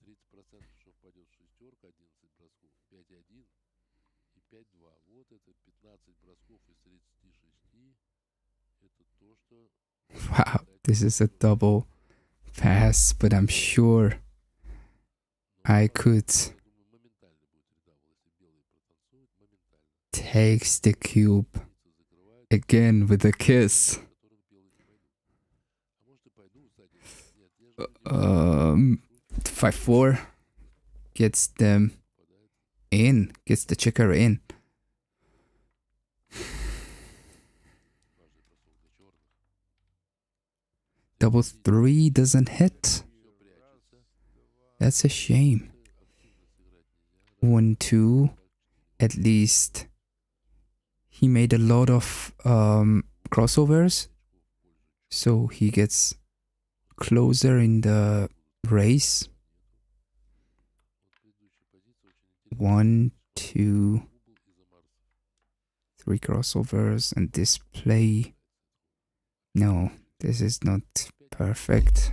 30% что впадет в шестерку, 11 бросков, 5-1 и 5-2. Вот это 15 бросков из 36. Это то, что... Wow, this is a double pass, but I'm sure I could takes the cube again with a kiss. 5-4 gets them in, gets the checker in. Double three doesn't hit. That's a shame. 1-2. At least he made a lot of crossovers, so he gets closer in the race. 1, 2, 3 crossovers, and this play. No, this is not perfect.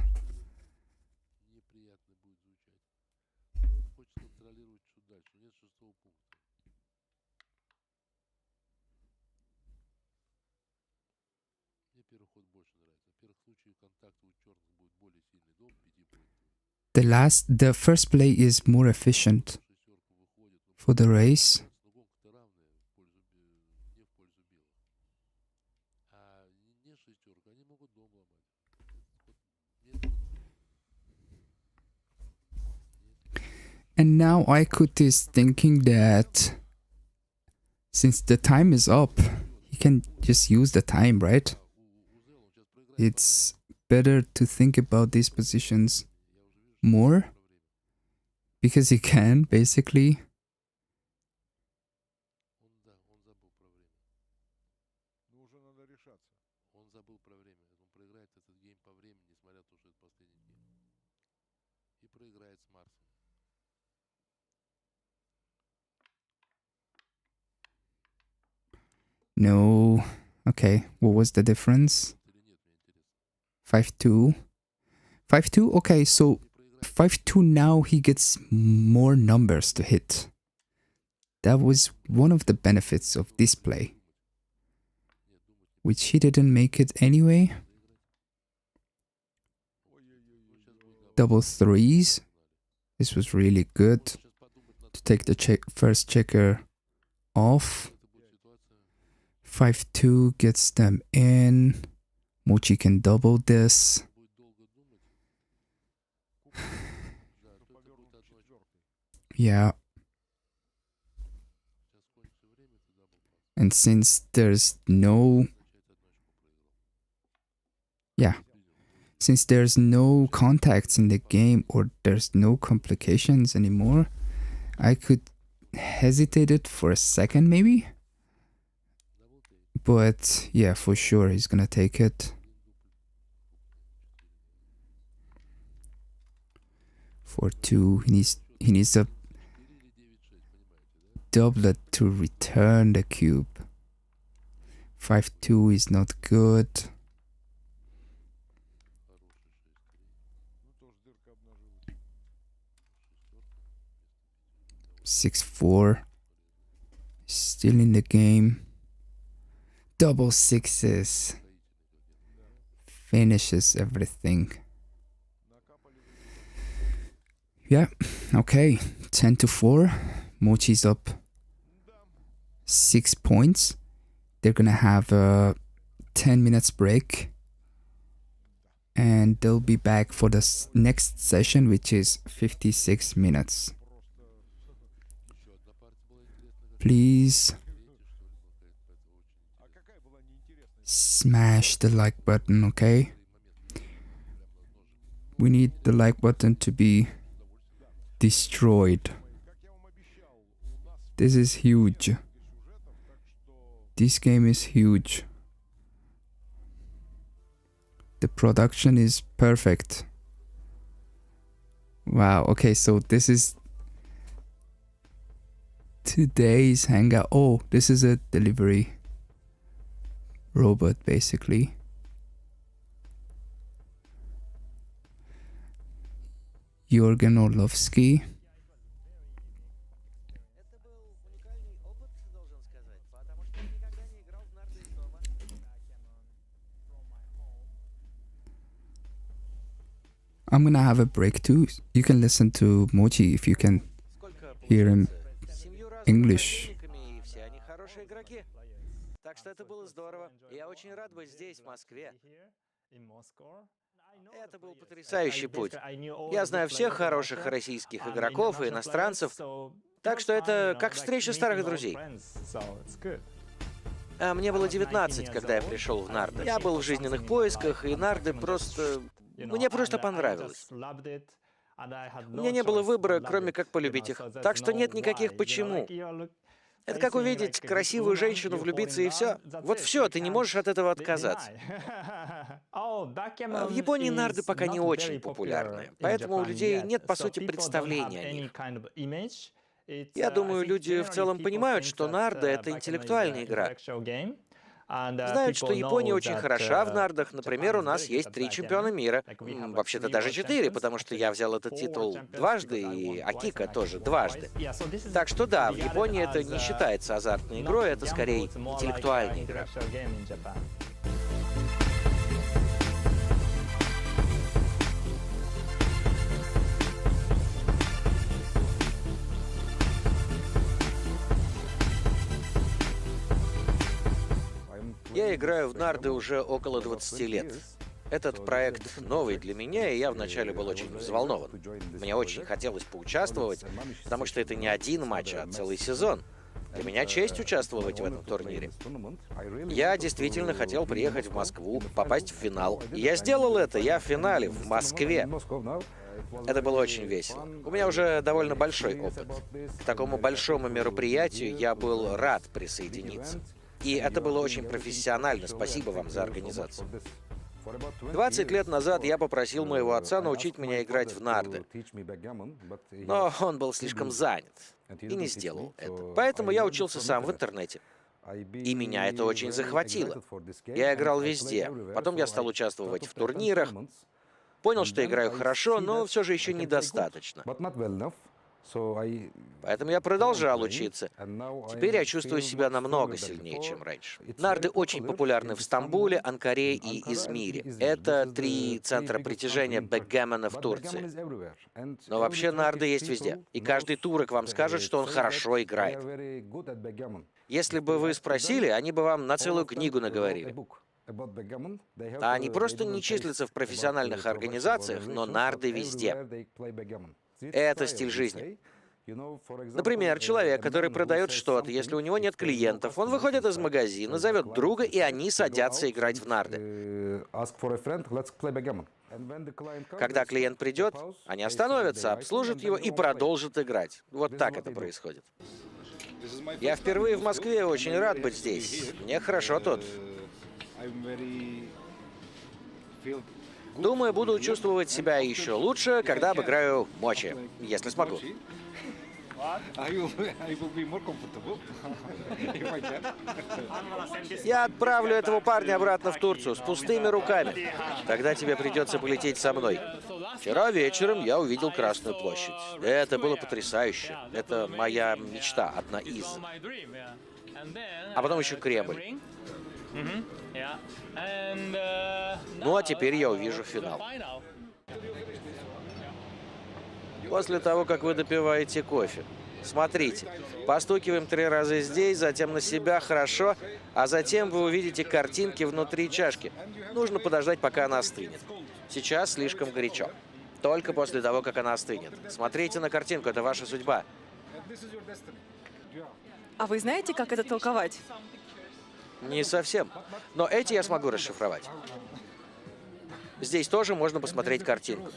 The first play is more efficient for the race. And now Aykut is thinking that since the time is up, he can just use the time, right? It's better to think about these positions more because he can basically. No. Okay, what was the difference? 5-2. 5-2? Okay, so 5-2 now he gets more numbers to hit. That was one of the benefits of this play, which he didn't make it anyway. Double threes. This was really good to take the first checker off. 5-2 gets them in. Mochy can double this. Yeah. And since there's no... Yeah. Since there's no contacts in the game or there's no complications anymore, I could hesitate it for a second maybe. But yeah, for sure he's gonna take it. 4-2. He needs a doublet to return the cube. 5-2 is not good. 6-4. Still in the game. Double sixes. Finishes everything. Yeah, okay. 10-4. Mochy's up 6 points. They're gonna have a 10 minutes break. And they'll be back for the next session, which is 56 minutes. Please smash the like button, okay? We need the like button to be destroyed. This is huge. This game is huge. The production is perfect. Wow, okay, so this is today's hangout. Oh, this is a delivery robot, basically. Jorgen Orlovsky. I'm gonna have a break too. You can listen to Mochy if you can hear him English. Так что это было здорово. Я очень рад быть здесь, в Москве. Это был потрясающий путь. Я знаю всех хороших российских игроков и иностранцев, так что это как встреча старых друзей. А мне было 19, когда я пришел в нарды. Я был в жизненных поисках, и нарды просто... Мне просто понравилось. У меня не было выбора, кроме как полюбить их. Так что нет никаких «почему». Это как увидеть красивую женщину, влюбиться и все. Вот все, ты не можешь от этого отказаться. В Японии нарды пока не очень популярны, поэтому у людей нет, по сути, представления о них. Я думаю, люди в целом понимают, что нарды — это интеллектуальная игра. Знают, что Япония очень хороша в нардах. Например, у нас есть 3 чемпиона мира. Вообще-то даже 4, потому что я взял этот титул дважды, и Акика тоже дважды. Так что да, в Японии это не считается азартной игрой, это скорее интеллектуальная игра. Я играю в нарды уже около 20 лет. Этот проект новый для меня, и я вначале был очень взволнован. Мне очень хотелось поучаствовать, потому что это не один матч, а целый сезон. Для меня честь участвовать в этом турнире. Я действительно хотел приехать в Москву, попасть в финал. И я сделал это, я в финале, в Москве. Это было очень весело. У меня уже довольно большой опыт. К такому большому мероприятию я был рад присоединиться. И это было очень профессионально, спасибо вам за организацию. 20 лет назад я попросил моего отца научить меня играть в нарды. Но он был слишком занят и не сделал это. Поэтому я учился сам в интернете. И меня это очень захватило. Я играл везде. Потом я стал участвовать в турнирах. Понял, что играю хорошо, но все же еще недостаточно. Поэтому я продолжал учиться. Теперь я чувствую себя намного сильнее, чем раньше. Нарды очень популярны в Стамбуле, Анкаре и Измире. Это 3 центра притяжения бэкгаммона в Турции. Но вообще нарды есть везде. И каждый турок вам скажет, что он хорошо играет. Если бы вы спросили, они бы вам на целую книгу наговорили. А они просто не числятся в профессиональных организациях, но нарды везде. Это стиль жизни. Например, человек, который продает что-то, если у него нет клиентов, он выходит из магазина, зовет друга, и они садятся играть в нарды. Когда клиент придет, они остановятся, обслужат его и продолжат играть. Вот так это происходит. Я впервые в Москве, очень рад быть здесь. Мне хорошо тут. Думаю, буду чувствовать себя еще лучше, когда обыграю Мочи, если смогу. Я отправлю этого парня обратно в Турцию с пустыми руками. Тогда тебе придется полететь со мной. Вчера вечером я увидел Красную площадь. Это было потрясающе. Это моя мечта, одна из. А потом еще Кремль. Ну а теперь я увижу финал. После того, как вы допиваете кофе. Смотрите, постукиваем 3 раза здесь, затем на себя, хорошо, а затем вы увидите картинки внутри чашки. Нужно подождать, пока она остынет. Сейчас слишком горячо. Только после того, как она остынет. Смотрите на картинку, это ваша судьба. А вы знаете, как это толковать? Не совсем. Но эти я смогу расшифровать. Здесь тоже можно посмотреть картинку.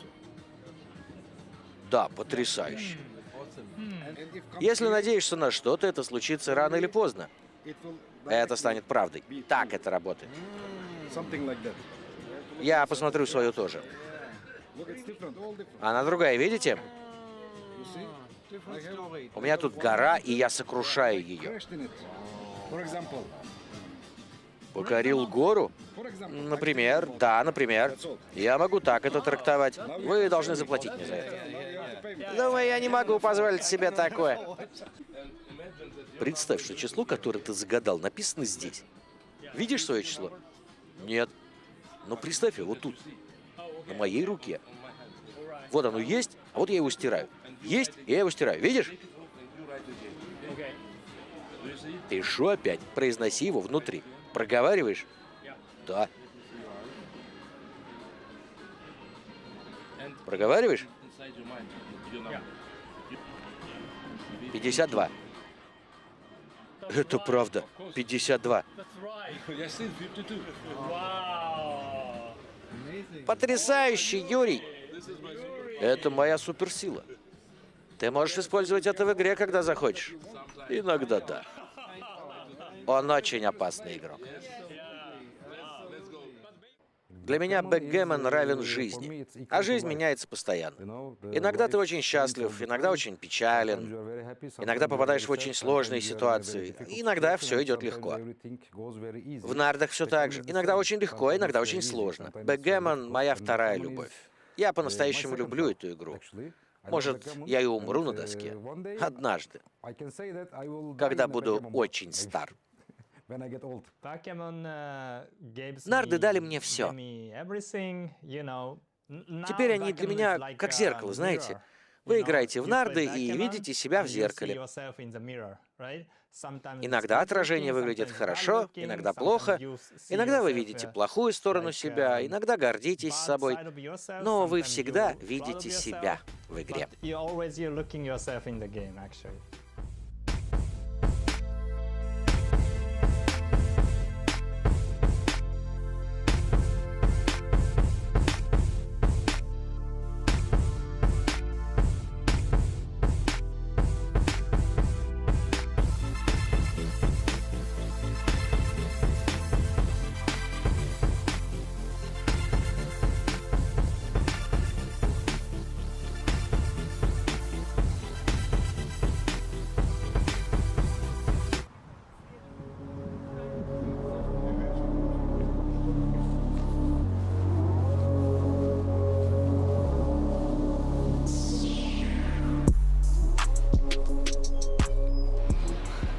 Да, потрясающе. Если надеешься на что-то, это случится рано или поздно. Это станет правдой. Так это работает. Я посмотрю свою тоже. Она другая, видите? У меня тут гора, и я сокрушаю ее. Покорил гору? Например, да, например. Я могу так это трактовать. Вы должны заплатить мне за это. Думаю, я не могу позволить себе такое. Представь, что число, которое ты загадал, написано здесь. Видишь свое число? Нет. Но представь его вот тут, на моей руке. Вот оно есть, а вот я его стираю. Есть, и я его стираю. Видишь? Ты шо опять? Произноси его внутри. Проговариваешь? Да. Проговариваешь? 52. Это правда. 52. Потрясающе, Юрий! Это моя суперсила. Ты можешь использовать это в игре, когда захочешь. Иногда да. Он очень опасный игрок. Для меня бэкгэмон равен жизни, а жизнь меняется постоянно. Иногда ты очень счастлив, иногда очень печален, иногда попадаешь в очень сложные ситуации, иногда все идет легко. В нардах все так же. Иногда очень легко, иногда очень сложно. Бэкгэмон — моя вторая любовь. Я по-настоящему люблю эту игру. Может, я и умру на доске. Однажды. Когда буду очень стар. Нарды дали мне все. Теперь они для меня как зеркало, знаете. Вы играете в нарды и видите себя в зеркале. Иногда отражение выглядит хорошо, иногда плохо. Иногда вы видите плохую сторону себя, иногда гордитесь собой. Но вы всегда видите себя в игре.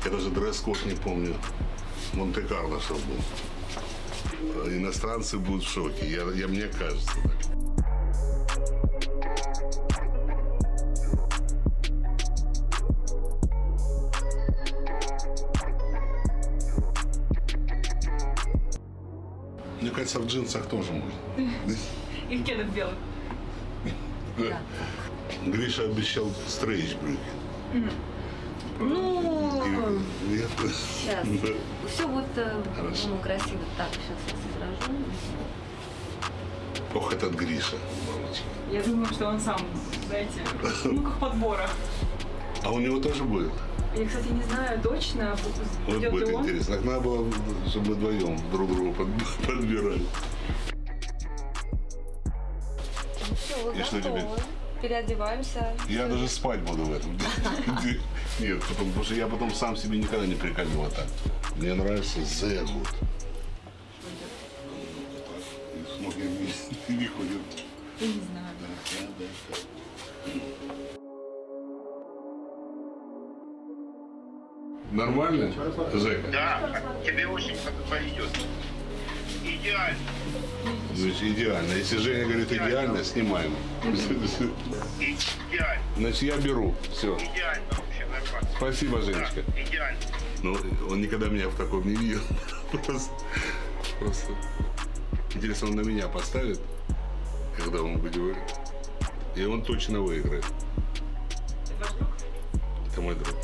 Я даже дресс-код не помню. Монте-Карло, что был. Иностранцы будут в шоке. Мне кажется так. Мне кажется, в джинсах тоже можно. И в кедах белых. Гриша обещал стрейч-брюки. Ну, Нет. сейчас. Все будет красиво. Так, сейчас я изображу. Ох, этот Гриша, мамочка. Я думаю, что он сам, знаете, в муках подбора. А у него тоже будет? Я, кстати, не знаю точно, Вот идет будет ли он. интересно. Так надо было, чтобы мы вдвоем друг друга подбирали. Все, И что теперь? Переодеваемся. Я даже спать буду в этом. Нет, потому что я потом сам себе никогда не приколю вот так. Мне нравится The Good. Не ходит. Я не знаю. Нормально, Жека? Да, тебе очень пойдет. Идеально. Значит, идеально. Если Женя говорит идеально, снимаем. Идеально. Значит, я беру. Все. Идеально вообще, нормально. Спасибо, Женечка. Да, идеально. Ну, он никогда меня в таком не видел. Просто. Интересно, он на меня поставит, когда он будет говорить. И он точно выиграет. Это ваш друг? Это мой друг.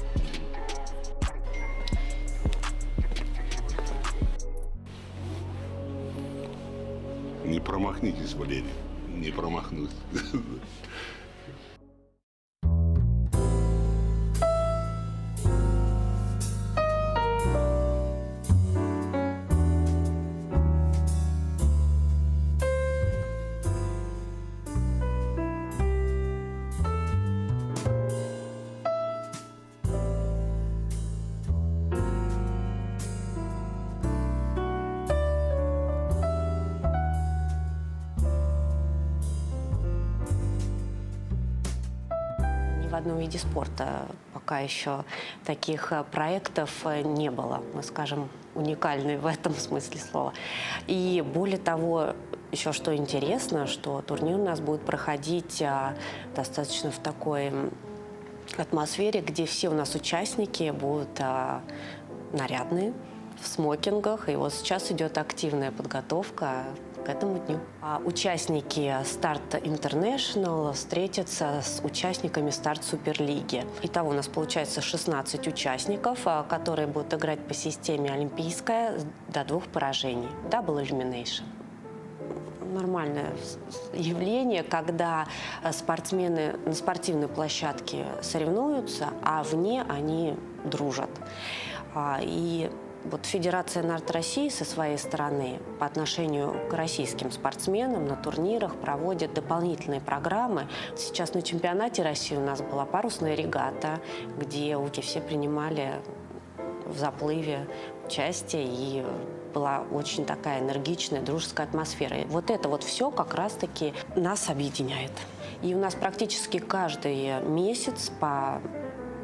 Не промахнитесь, Валерий. Не промахнусь. в одном виде спорта. Пока еще таких проектов не было, мы скажем, уникальные в этом смысле слова. И более того, еще что интересно, что турнир у нас будет проходить достаточно в такой атмосфере, где все у нас участники будут нарядные, в смокингах. И вот сейчас идет активная подготовка к этому дню. Участники Start International встретятся с участниками Start Суперлиги. Итого у нас получается 16 участников, которые будут играть по системе олимпийская до 2 поражений. Double Elimination. Нормальное явление, когда спортсмены на спортивной площадке соревнуются, а вне они дружат. И вот Федерация нарт России со своей стороны по отношению к российским спортсменам на турнирах проводит дополнительные программы. Сейчас на чемпионате России у нас была парусная регата, где все принимали в заплыве участие, и была очень такая энергичная, дружеская атмосфера. И вот это вот все как раз-таки нас объединяет. И у нас практически каждый месяц по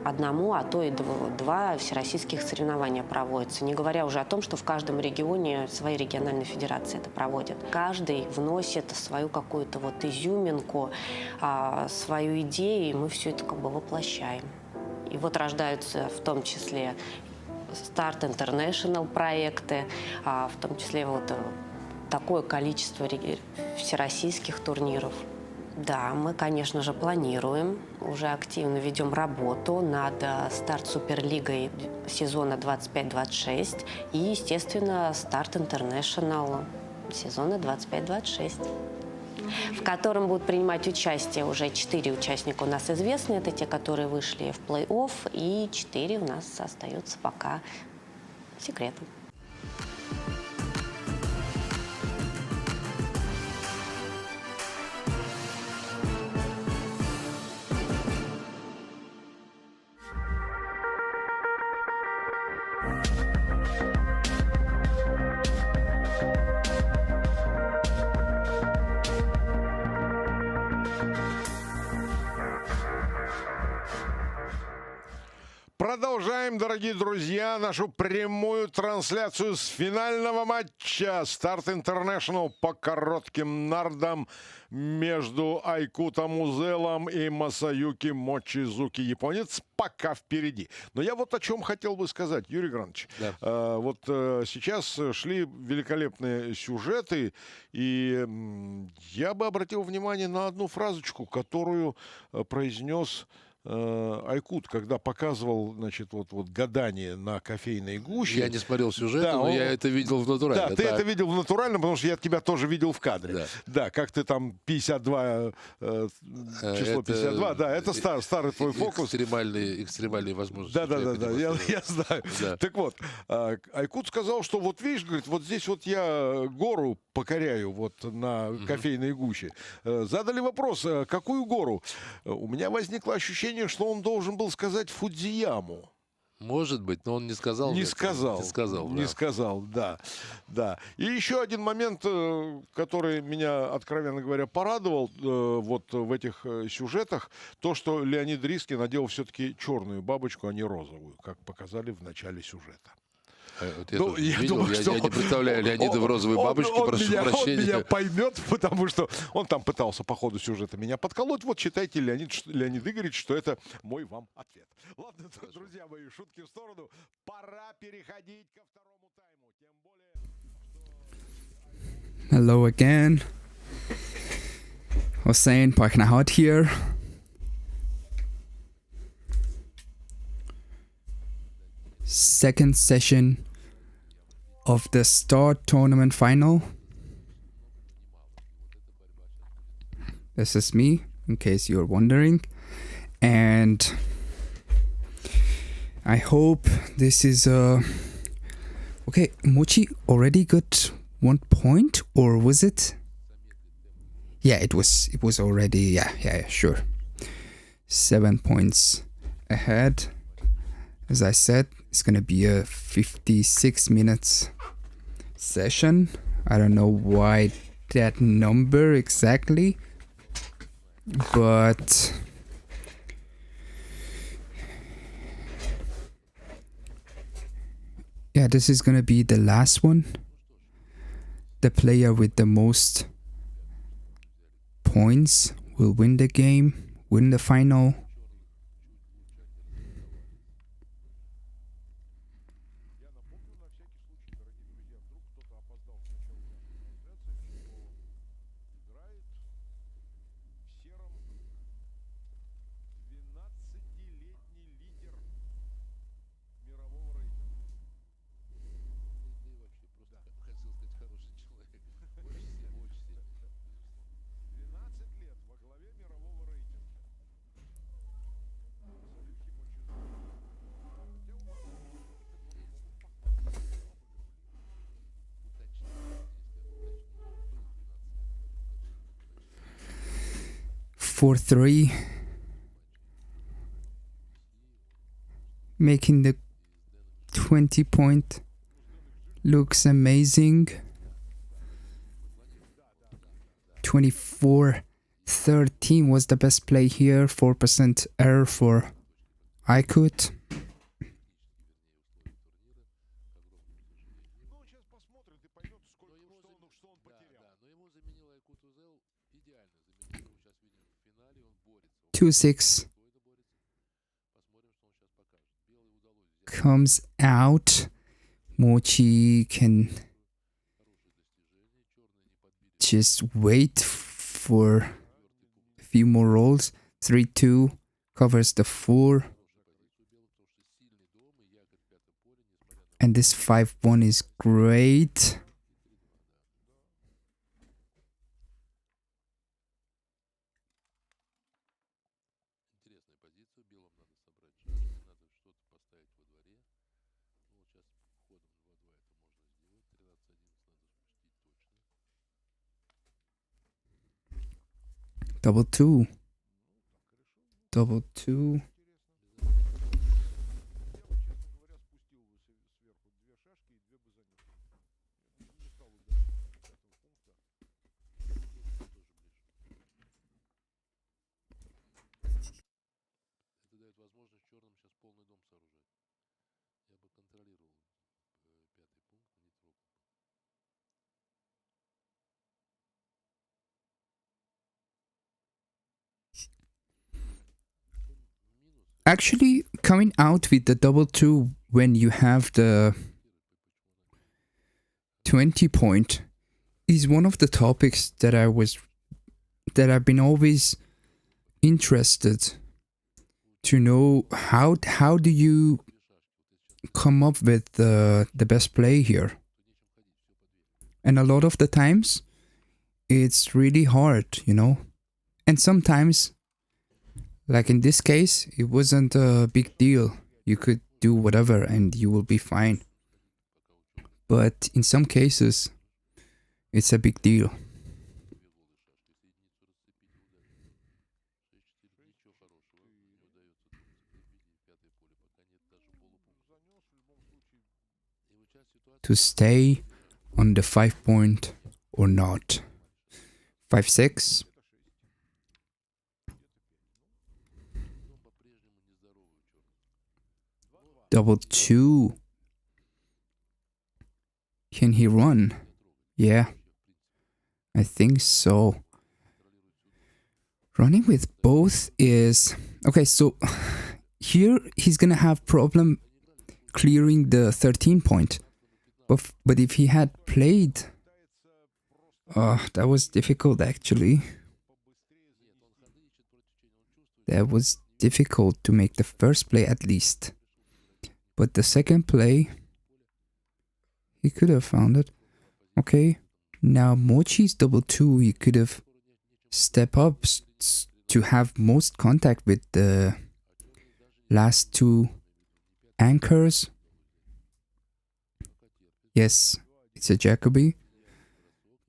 одному, а то и 2 всероссийских соревнования проводятся. Не говоря уже о том, что в каждом регионе свои региональные федерации это проводят. Каждый вносит свою какую-то вот изюминку, свою идею, и мы все это как бы воплощаем. И вот рождаются в том числе Start International проекты, в том числе вот такое количество всероссийских турниров. Да, мы, конечно же, планируем, уже активно ведем работу над Start Суперлигой сезона 25-26 и, естественно, Start International сезона 25-26, в котором будут принимать участие уже 4 участника у нас известны. Это те, которые вышли в плей-офф, и 4 у нас остаются пока секретом. Продолжаем, дорогие друзья, нашу прямую трансляцию с финального матча Start International по коротким нардам между Айкутом Узелом и Масаюки Мочизуки. Японец пока впереди. Но я вот о чем хотел бы сказать, Юрий Гранович. Да. Вот сейчас шли великолепные сюжеты, и я бы обратил внимание на одну фразочку, которую произнес Айкут, когда показывал, значит, вот гадание на кофейной гуще. Я не смотрел сюжет, да, но я это видел в натуральном. Да, ты это видел в натуральном, потому что я тебя тоже видил в кадре. Да, да, как ты там 52, число 52, да, это старый твой фокус. Экстремальные возможности. Да, я знаю. Да. Так вот, Айкут сказал, что вот видишь, говорит, вот здесь вот я гору покоряю вот на кофейной гуще. Задали вопрос, какую гору? У меня возникло ощущение, что он должен был сказать Фудзияму. Может быть, но он не сказал. Не сказал, да. И еще один момент, который меня, откровенно говоря, порадовал вот в этих сюжетах, то, что Леонид Рискин надел все-таки черную бабочку, а не розовую, как показали в начале сюжета. Вот я не представляю Леонида в розовой бабочке, прошу прощения. Он меня поймет, потому что он там пытался по ходу сюжета меня подколоть. Вот считайте, Леонид Игоревич, что это мой вам ответ. Ладно, друзья мои, шутки в сторону. Пора переходить ко второму тайму. Тем более, что... Hello again. Hossein Parknahat here. Second session of the Start Tournament Final. This is me, in case you're wondering. And I hope this is okay, Mochy already got 1 point, or was it? Yeah, it was already, yeah, sure. 7 points ahead. As I said, it's gonna be a 56 minutes session. I don't know why that number exactly, but Yeah, this is gonna be the last one. The player with the most points will win the game, win the final. For 3, making the 20 point looks amazing. 24-13 was the best play here. 4% error for Aykut. Two six comes out. Mochy can just wait for a few more rolls. 3-2 covers the 4. And this 5-1 is great. Double two. Double two. Actually, coming out with the double two when you have the 20 point is one of the topics that I've been always interested to know. How do you come up with the best play here? And a lot of the times it's really hard, you know. And sometimes, like in this case, it wasn't a big deal. You could do whatever and you will be fine. But in some cases, it's a big deal. To stay on the 5 point or not. 5-6. Double two. Can he run? Yeah, I think so. Running with both is... Okay, so here he's gonna have problem clearing the 13 point. But if he had played... that was difficult actually. That was difficult to make the first play at least. But the second play, he could have found it. Okay, now Mochy's double two, he could have stepped up to have most contact with the last two anchors. Yes, it's a Jacoby.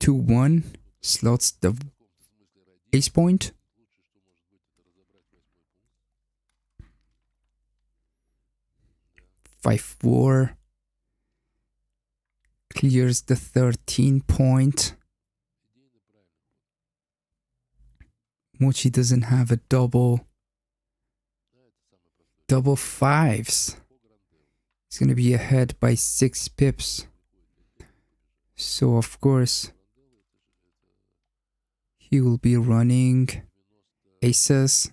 2-1 slots the ace point. Five 4 clears the 13 point. Mochy doesn't have a double fives. He's gonna be ahead by 6 pips. So of course he will be running aces.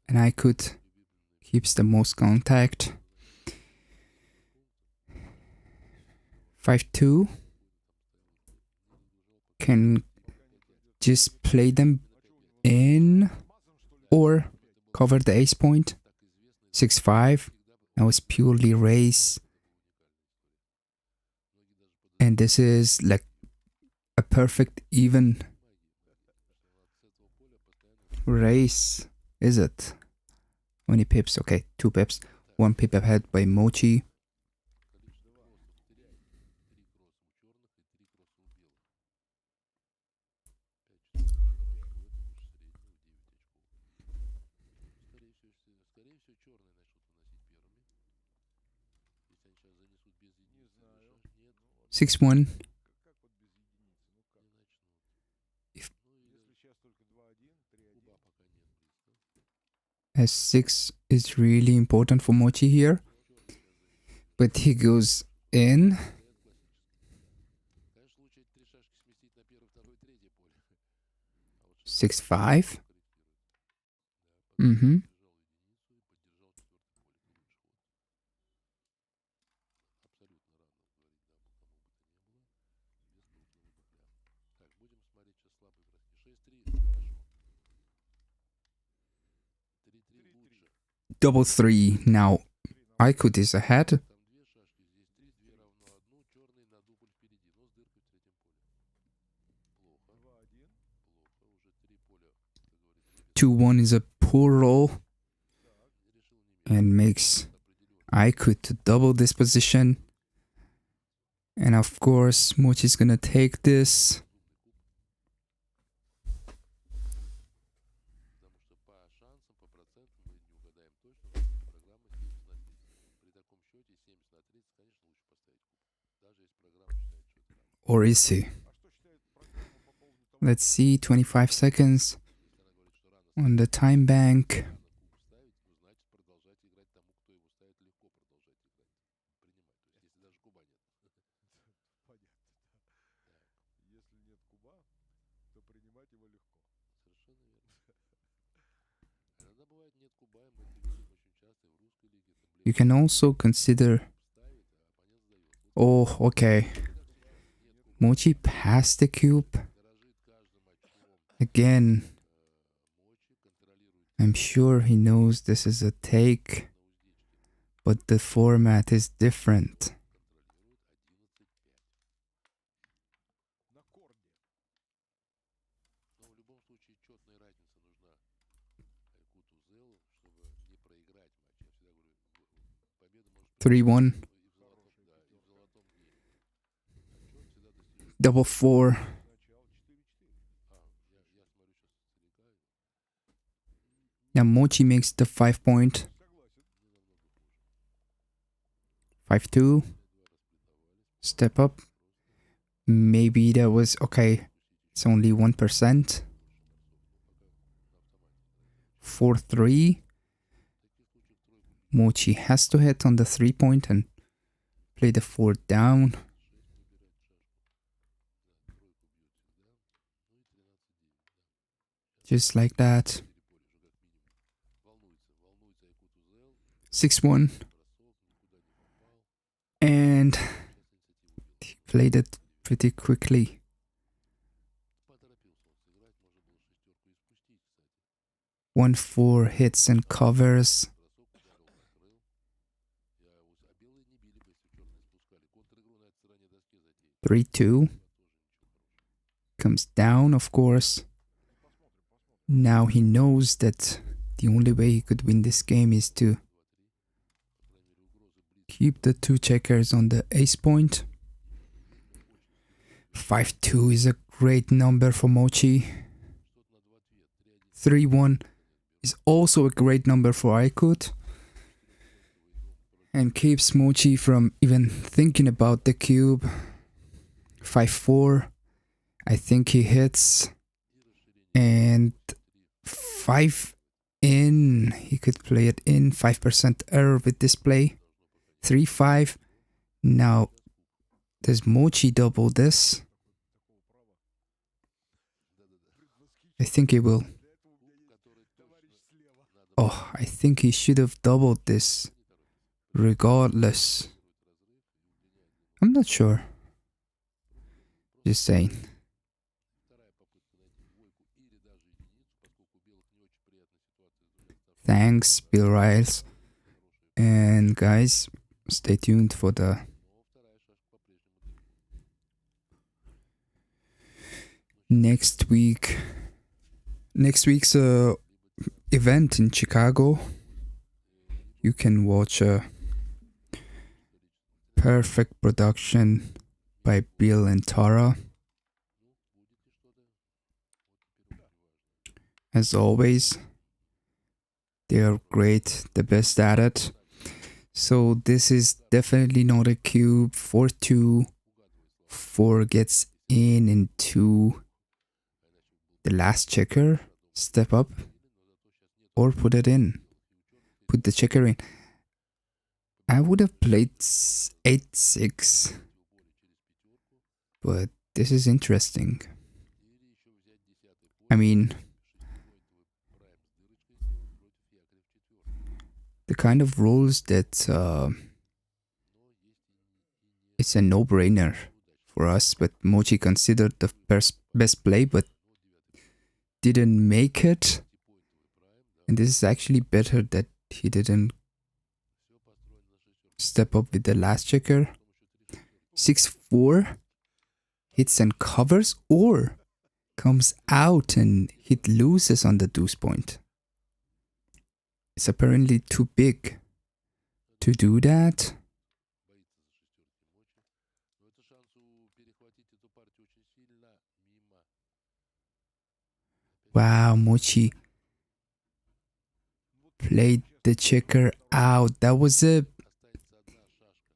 And I could keeps the most contact. 5-2. Can just play them in or cover the ace point. 6-5. Now it's purely raise. And this is like a perfect even race. Is it? How many pips? Okay, 2 pips. 1 pip ahead by Mochy. Six one. S6 is really important for Mochy here. But he goes in. Six five. Double 3. Now Aykut is ahead. Two one is a poor roll and makes Aykut to double this position. And of course Mochy is gonna take this. Or is he? Let's see, 25 seconds on the time bank. You can also consider... Oh, okay. Mochy passed the cube. Again, I'm sure he knows this is a take, but the format is different. Three one. Double 4. Now Mochy makes the 5 point. 5-2. Step up. Maybe that was okay. It's only 1%. 4-3. Mochy has to hit on the 3 point and play the 4 down. Just like that. 6-1. And he played it pretty quickly. One 4 hits and covers. 3-2. Comes down, of course. Now he knows that the only way he could win this game is to keep the 2 checkers on the ace point. 5-2 is a great number for Mochy. 3-1 is also a great number for Aykut. And keeps Mochy from even thinking about the cube. 5-4. I think he hits. And 5-8 in. He could play it in. 5% error with display. 3-5. Now, does Mochy double this? I think he will. Oh, I think he should have doubled this. Regardless. I'm not sure. Just saying. Thanks, Bill Riles. And guys, stay tuned for the next week's event in Chicago. You can watch a perfect production by Bill and Tara. As always, they are great, the best at it. So this is definitely not a cube. 4-2. 4 gets in into the last checker. Step up. Or put it in. Put the checker in. I would have played 8-6. But this is interesting. I mean, the kind of rules that it's a no-brainer for us, but Mochy considered the best play, but didn't make it. And this is actually better that he didn't step up with the last checker. 6-4 hits and covers, or comes out and hit loses on the deuce point. It's apparently too big to do that. Wow, Mochy played the checker out. That was a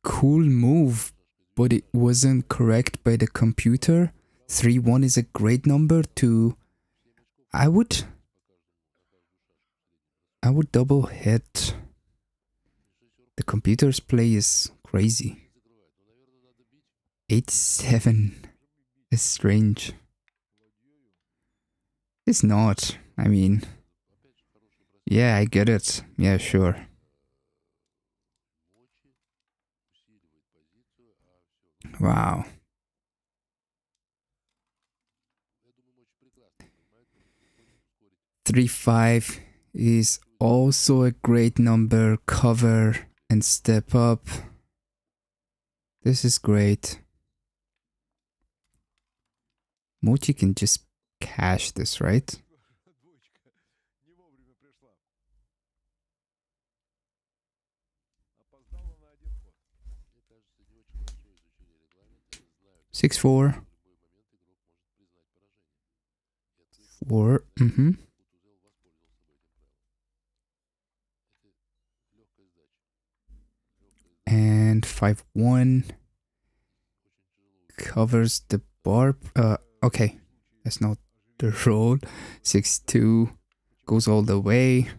cool move, but it wasn't correct by the computer. 3-1 is a great number to... I would double hit. The computer's play is crazy. 8-7 is strange. It's not. I mean, yeah, I get it. Yeah, sure. Wow. $3-5 is also a great number. Cover and step up. This is great. Mochy can just cash this, right? Six, 4. 4. And 5-1 covers the barb. Okay, that's not the roll. 6-2 goes all the way.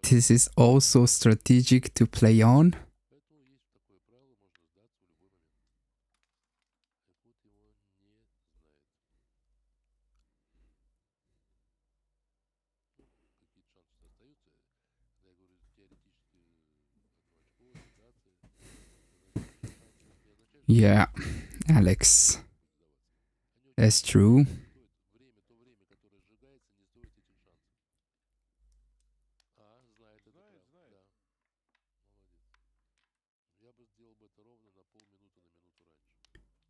This is also strategic to play on. Yeah, Alex. That's true.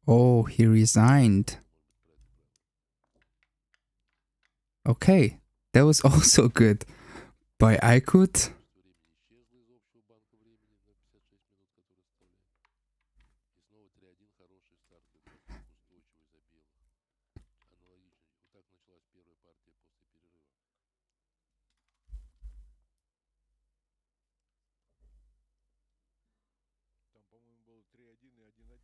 Oh, he resigned. Okay, that was also good. By Aykut. Там, по-моему, было 3-1 и 1-1.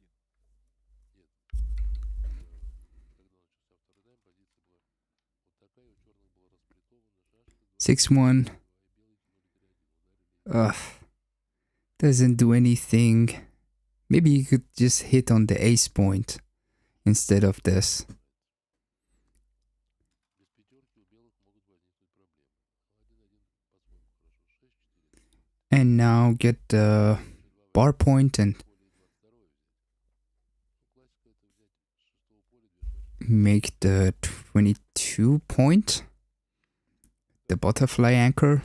6-1. Ugh. Doesn't do anything. Maybe you could just hit on the ace point instead of this. And now get the bar point and make the 22 point. The butterfly anchor.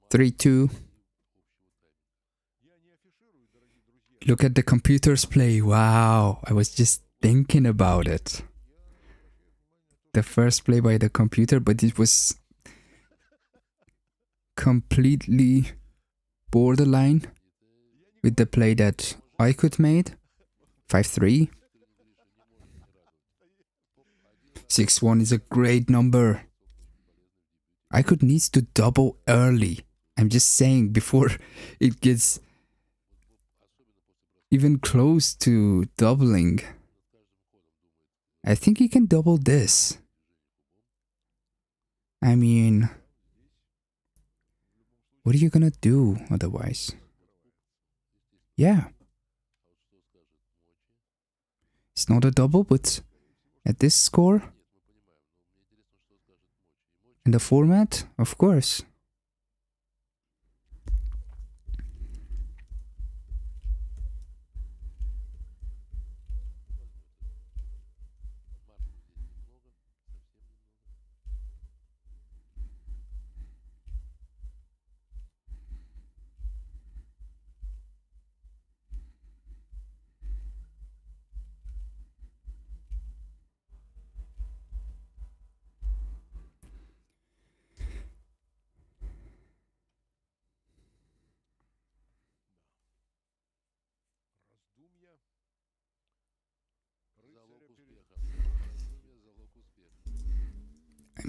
Three, two. Look at the computer's play. Wow, I was just thinking about it. The first play by the computer, but it was completely borderline with the play that I could made. 5-3. 6-1 is a great number. I could need to double early. I'm just saying before it gets even close to doubling. I think he can double this. I mean, what are you gonna do otherwise? Yeah. It's not a double, but at this score in the format, of course.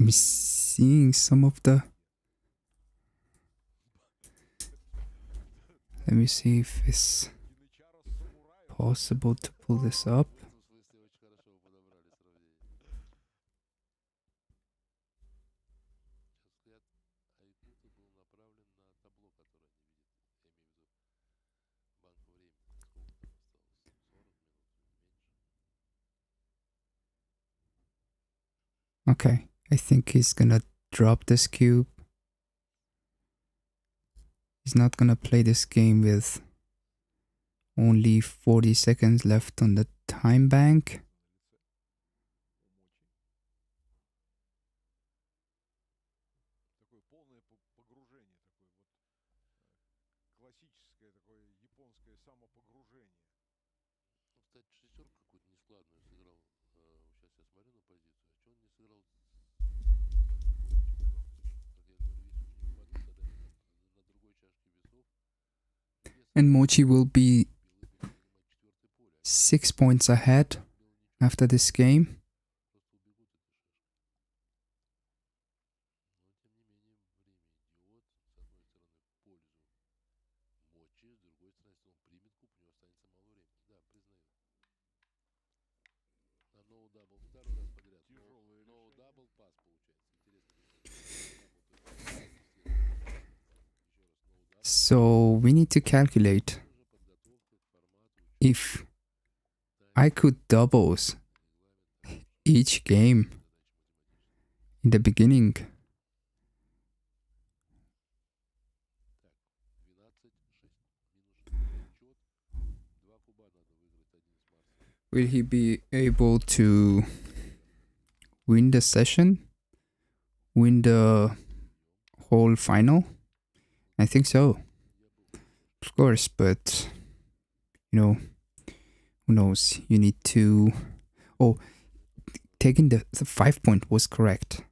I'm seeing some of the... Let me see if it's possible to pull this up. Okay, I think he's gonna drop this cube. He's not gonna play this game with only 40 seconds left on the time bank. Такое полное погружение, такое вот классическое такое японское самопогружение. Ну, кстати, шестерку какую-то нескладную сыграл. Сейчас я смотрю на позицию. А что он не сыграл? Как я говорю, если уж не упадут, тогда на другой чашке весов. And Mochy will be 6 points ahead after this game. So we need to calculate if I could doubles each game in the beginning. Will he be able to win the session? Win the whole final? I think so. Of course, but you know, who knows? You need to... Oh, taking the 5 point was correct.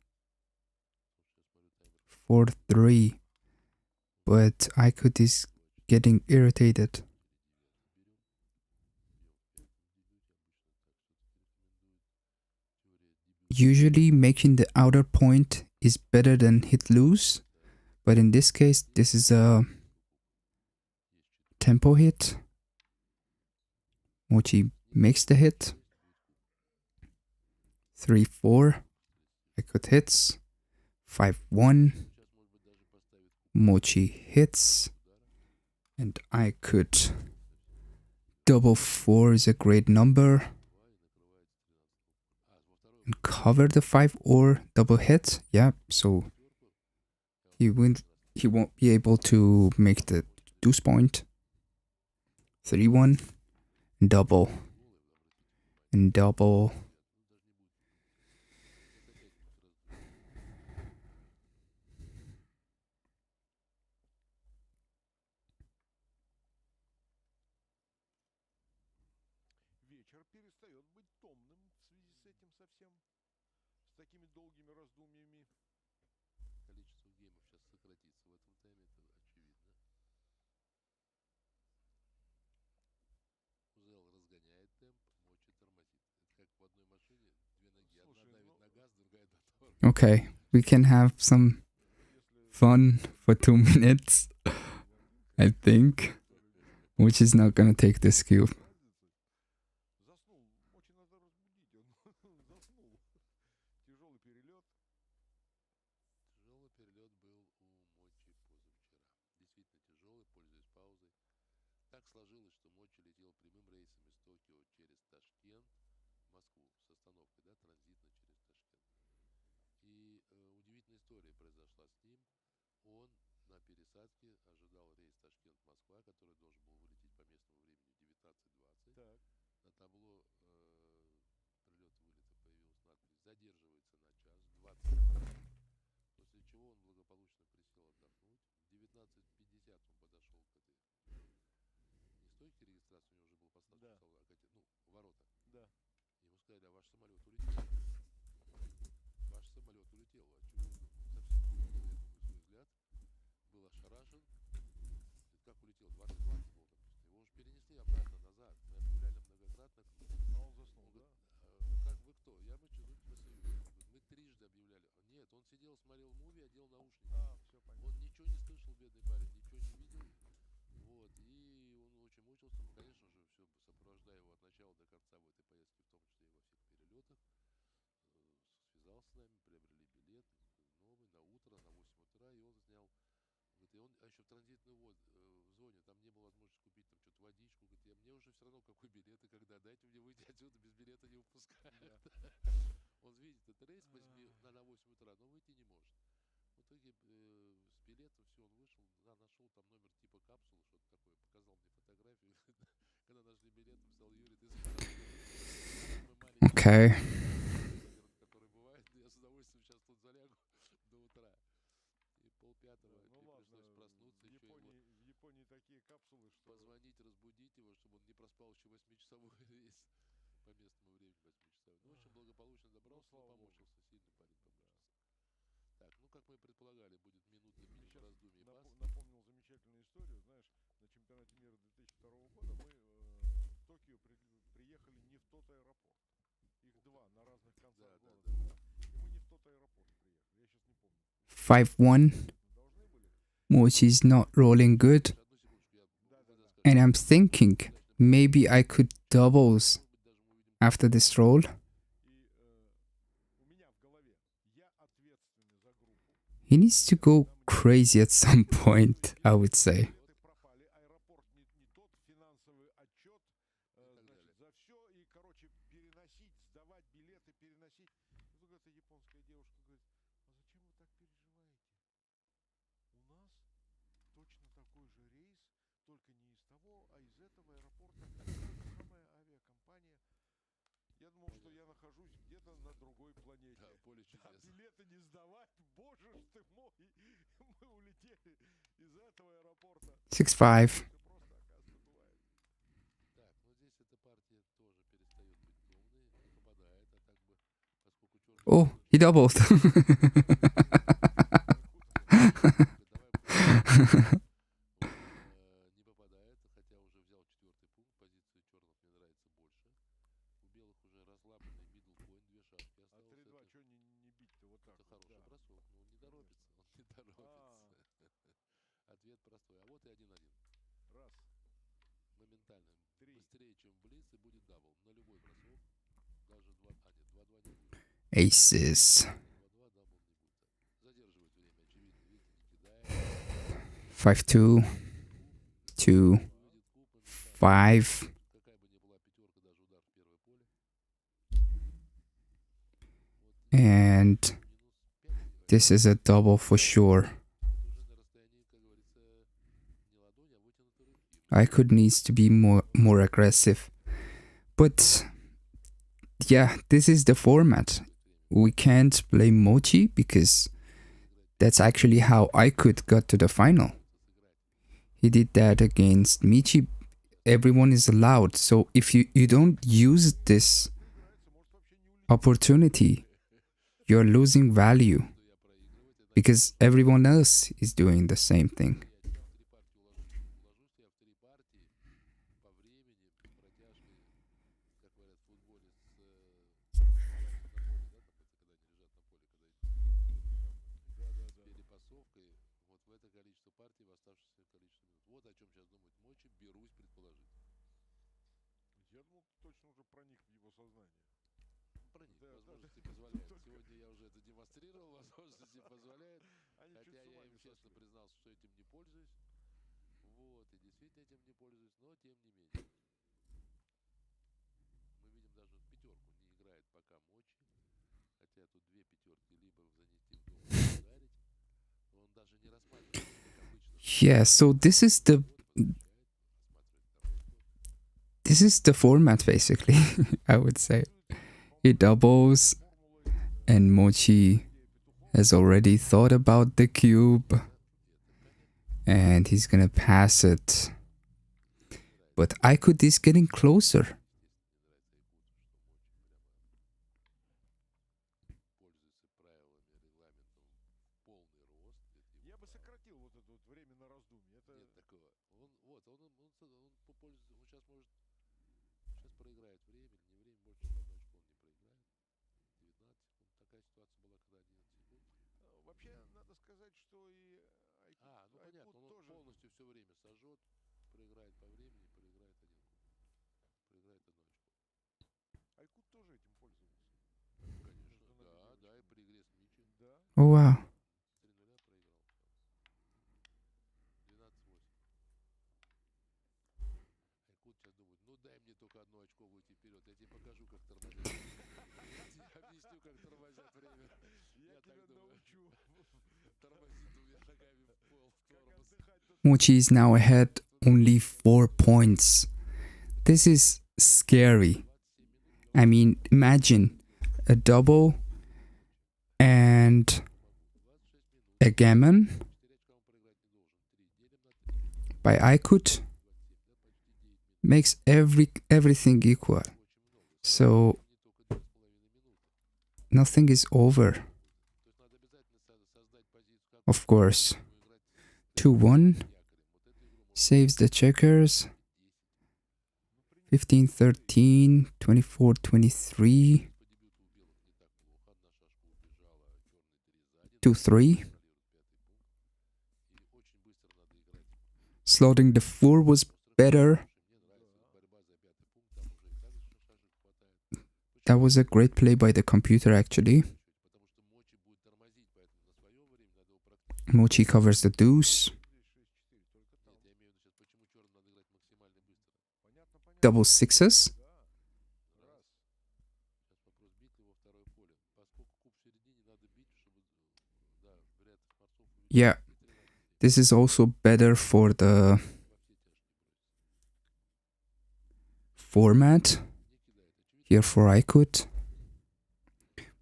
4-3. but Aykut is getting irritated. Usually making the outer point is better than hit loose, but in this case this is a tempo hit. Mochy makes the hit. 3-4. Aykut hits. 5-1. Mochy hits. And Aykut. Double 4 is a great number. And cover the 5 or double hit. Yeah, so he won't be able to make the deuce point. 3-1. Double. And double. Вечер перестает быть томным в связи с этим совсем. С такими долгими раздумьями. Количество геймов сейчас сократится в этом тайме, это очевидно. Узел разгоняет темп, Мочи тормозит. Это как в одной машине, две ноги. Одна давит на газ, другая на тормоз. Okay, we can have some fun for 2 minutes. I think. Which is not gonna take this cube. Заснул. Очень надо разбудить. Он заснул. Тяжелый перелет. Тяжелый перелет был у Мочи позавчера. Действительно тяжелый, пользуясь паузой. Так сложилось, что Мочи летел прямым рейсом из Токио через Ташкент в Москву с остановкой, да, транзитно через Ташкент. И удивительная история произошла с ним. Он на пересадке ожидал рейс Ташкент-Москва, который должен был вылететь по местному времени в 19:20. Так. На табло прилета-вылета появилась надпись «Задерживается на час 20 минут», после чего он благополучно присел отдохнуть. В 19:50 он подошел к этой не стойке регистрации, у него уже был поставлен, ворота. Да. Ему сказали: а ваш самолет улетел. Ваш самолет улетел. Отчего он совсем потерял, я думаю, свой взгляд. Был ошарашен. Как улетел? 20:20 было написано. Его уж перенесли обратно назад. Мы объявляли многократно. А он заснул, да? Как вы кто? Я Mochizuki Masayuki. Мы трижды объявляли. Нет, он сидел, смотрел муви, одел наушники. Все понятно. Он ничего не слышал, бедный парень, ничего не видел. Вот. И он очень мучился. Мы, конечно же, все сопровождая его от начала до конца в этой поездке, в том числе и во всех перелетах. Связался с нами, приобрели билет новый на утро, на 8 утра, и он снял. И он, а еще в транзитную в зоне, там не было возможности купить там что-то водичку. Говорит, мне уже все равно какой билет и когда, дайте мне выйти отсюда, без билета не выпускают. Он видит этот рейс на 8 утра, но выйти не может. В итоге с билетом все, он вышел, нашел там номер типа капсулы, что-то такое, показал мне фотографию. Когда нашли билет, написал: Юрий, ты Okay. который бывает, я с удовольствием сейчас тут залягу до утра. И 4:30 пришлось проснуться. В Японии такие капсулы, что... Позвонить, разбудить его, чтобы он не проспал еще 8-часовой рейс по местному времени 8-часовой. Ну, в общем, благополучно добрался, помучился, сильно парень помучился. Так, ну, как мы и предполагали, будет минутный раздумий и пас. Напомнил замечательную историю, знаешь, на чемпионате мира 2002 года мы в Токио приехали не в тот аэропорт. Их два на разных концах города. И мы не в тот аэропорт приехали, я сейчас не помню. 5-1. Mochy is not rolling good. And I'm thinking maybe I could doubles after this roll. He needs to go crazy at some point, I would say. Я думал, что я нахожусь где-то на другой планете. Да, поле чудес. Билеты не сдавать, боже ж ты мой. Мы улетели из этого аэропорта. 6-5. Так, ну здесь эта партия тоже перестает быть томной, не попадает, а так бы, поскольку черный... Oh, he doubled. хороший бросок, но он не торопится. Он не торопится. Ответ простой. А вот и 1-1. Моментально. Быстрее, чем блиц, и будет дабл. На любой бросок. Даже 2... А, нет, 2-2 не будет. Aces. 2-2 дабл не будет. Задерживает время, очевидно. Видите, не кидает. 5-2. 2. 5. Какая бы ни была пятерка, даже удар в первое поле. And this is a double for sure. Aykut needs to be more aggressive. But yeah, this is the format. We can't blame Mochy because that's actually how Aykut got to the final. He did that against Michi. Everyone is allowed. So if you don't use this opportunity, you're losing value because everyone else is doing the same thing. Я думал, ты точно уже проник в его сознание. Проник, возможности позволяют. Сегодня я уже это демонстрировал, возможности позволяют. Хотя я им честно признался, что этим не пользуюсь. Вот, и действительно этим не пользуюсь, но тем не менее. Мы видим, даже пятерку не играет пока Мочи. Хотя тут две пятерки, либо занести в дом, либо ударить. Он даже не рассматривает, как обычно. Yeah, so this is the format basically, I would say. He doubles and Mochy has already thought about the cube and he's gonna pass it. But Aykut is getting closer. Я бы сократил вот это вот время на раздумье. Это... Нет такого. Он попользуется, он сейчас может, сейчас проиграет время, не время, больше, чем одну очко он не проиграет. 19 секунд. Такая ситуация была, когда 11 секунд. Вообще, надо сказать, что и Ну понятно, он тоже... полностью все время сожжет, проиграет по времени, проиграет один куб. Проиграет одну очко. Aykut тоже этим пользовался. Конечно, да, и при игре с Мичи. Да. Oh wow. 3-0 проиграл. 12-8. Aykut сейчас думает, ну дай мне только одно очко выйти вперед, я тебе покажу, как тормозят. Я тебе объясню, как тормозят время. Я тебя научу. Тормозит двумя ногами в пол, в тормоз. Mochy is now ahead only 4 points. This is scary. I mean, imagine a double and a gammon by Aykut makes everything equal. So nothing is over. Of course. 2-1 saves the checkers. 15-13, 24-23, 2-3. Slotting the 4 was better. That was a great play by the computer actually. Mochy covers the deuce. Double sixes. Yeah, this is also better for the format here for Aykut.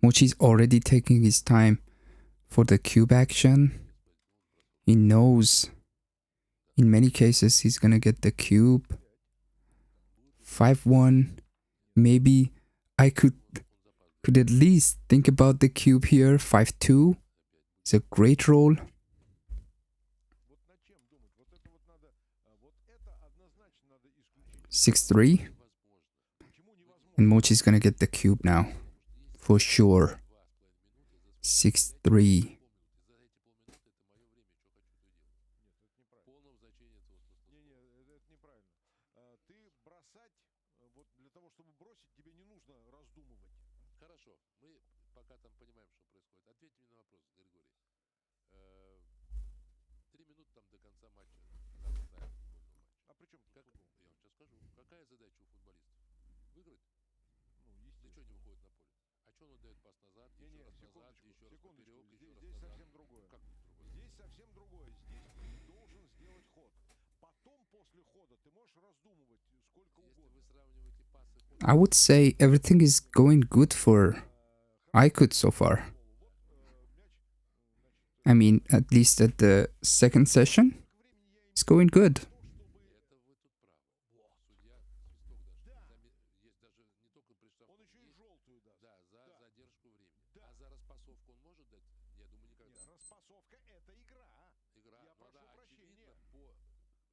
Mochy's already taking his time for the cube action. He knows in many cases he's gonna get the cube. 5-1. Maybe I could at least think about the cube here. 5-2. It's a great roll. 6-3. And Mochy's gonna get the cube now. For sure. 6-3. За эти полминуты это мое время, что хочу, то и делаю. Полного значения этого слова. Это неправильно. Ты бросать, вот для того, чтобы бросить, тебе не нужно раздумывать. Хорошо, мы пока там понимаем, что происходит. Ответьте мне на вопрос, Григорий. 3 минуты там до конца матча, финального тайма футбольного матча. А при чем тут Как, футбол? я вам сейчас скажу, какая задача у футболистов? Выиграть? Ну, Для чего естественно. не выходит на поле? А что он дает пас назад, еще Не-не, раз назад, секундочку, еще раз секундочку. поперек, еще Здесь, раз здесь назад? совсем другое. Как тут другое? Здесь совсем другое. Здесь ты должен сделать ход. Потом, после хода, ты можешь раздумывать сколько Если угодно. вы сравниваете пасы, ход, I would say everything is going good for Aykut so far. Вот мяч, значит, I mean, at least at the second session, it's going good. это вы тут правы. Судья, свисток даже. Есть даже не только при штрафном. он еще и Есть, желтую даст. да, за Да. задержку времени. Да. А за распасовку он может дать? Я думаю, никогда. Нет, распасовка — это игра. Игра, Я ну прошу да, прощения. очевидно,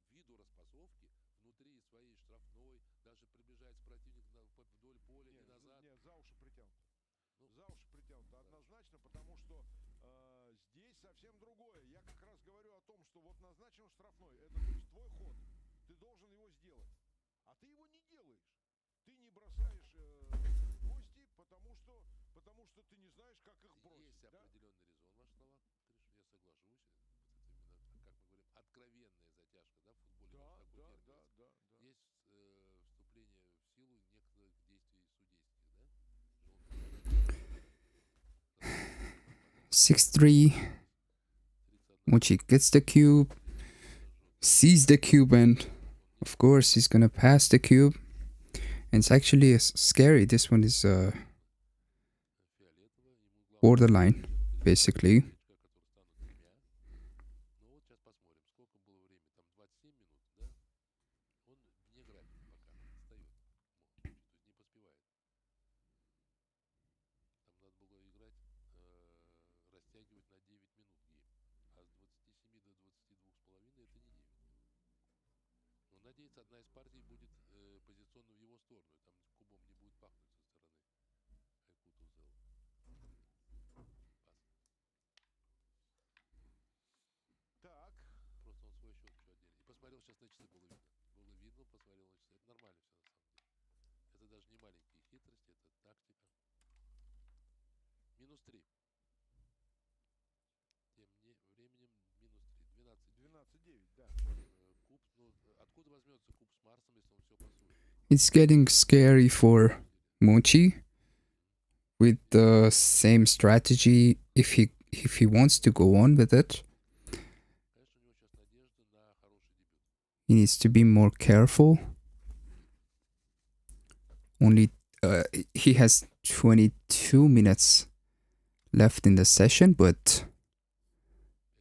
по виду распасовки внутри своей штрафной, даже приближается противник вдоль поля и назад. Нет, за уши притянуто. Ну, За уши притянуто однозначно, потому что здесь совсем другое. Я как раз говорю о том, что вот назначен штрафной. Это то есть твой ход. Ты должен его сделать. А ты его не делаешь. Ты не бросаешь гости, потому что ты не знаешь, как их бросить. есть Да? определенный резон в ваших словах, Гриша, я соглашусь. Это именно, как мы говорим, откровенная затяжка, да, в футболе. Да, даже такой да, термин да, есть. да, да. Есть вступление в силу некоторых действий судейских, да? Желтый. 6-3. Mochy gets the cube, sees the cube, and of course he's gonna pass the cube. And it's actually scary. This one is borderline, basically. Ну вот сейчас посмотрим, сколько было времени. Там 27 минут, да? Он вне графика пока, отстает. То есть не поспевает. Там надо было играть, растягивать на 9 минут гейм. А с 27 до 22,5 это не 9 минут. Но надеется, одна из партий будет позиционно в его сторону. Там кубом не будет пахнуть со стороны Айкуту Зел. Пас. Так. Просто он свой счет еще отдельно. И посмотрел сейчас на часы, было видно. Было видно, посмотрел на часы. Это нормально все на самом деле. Это даже не маленькие хитрости, это тактика. -3. Тем временем -3. 12-9. 12-9, да. Куб, ну, откуда возьмется куб с Марсом, если он все пасует? It's getting scary for Mochy with the same strategy if he wants to go on with it. Конечно, у него сейчас надежда на хороший дебют. He needs to be more careful. Only he has 22 minutes left in the session, but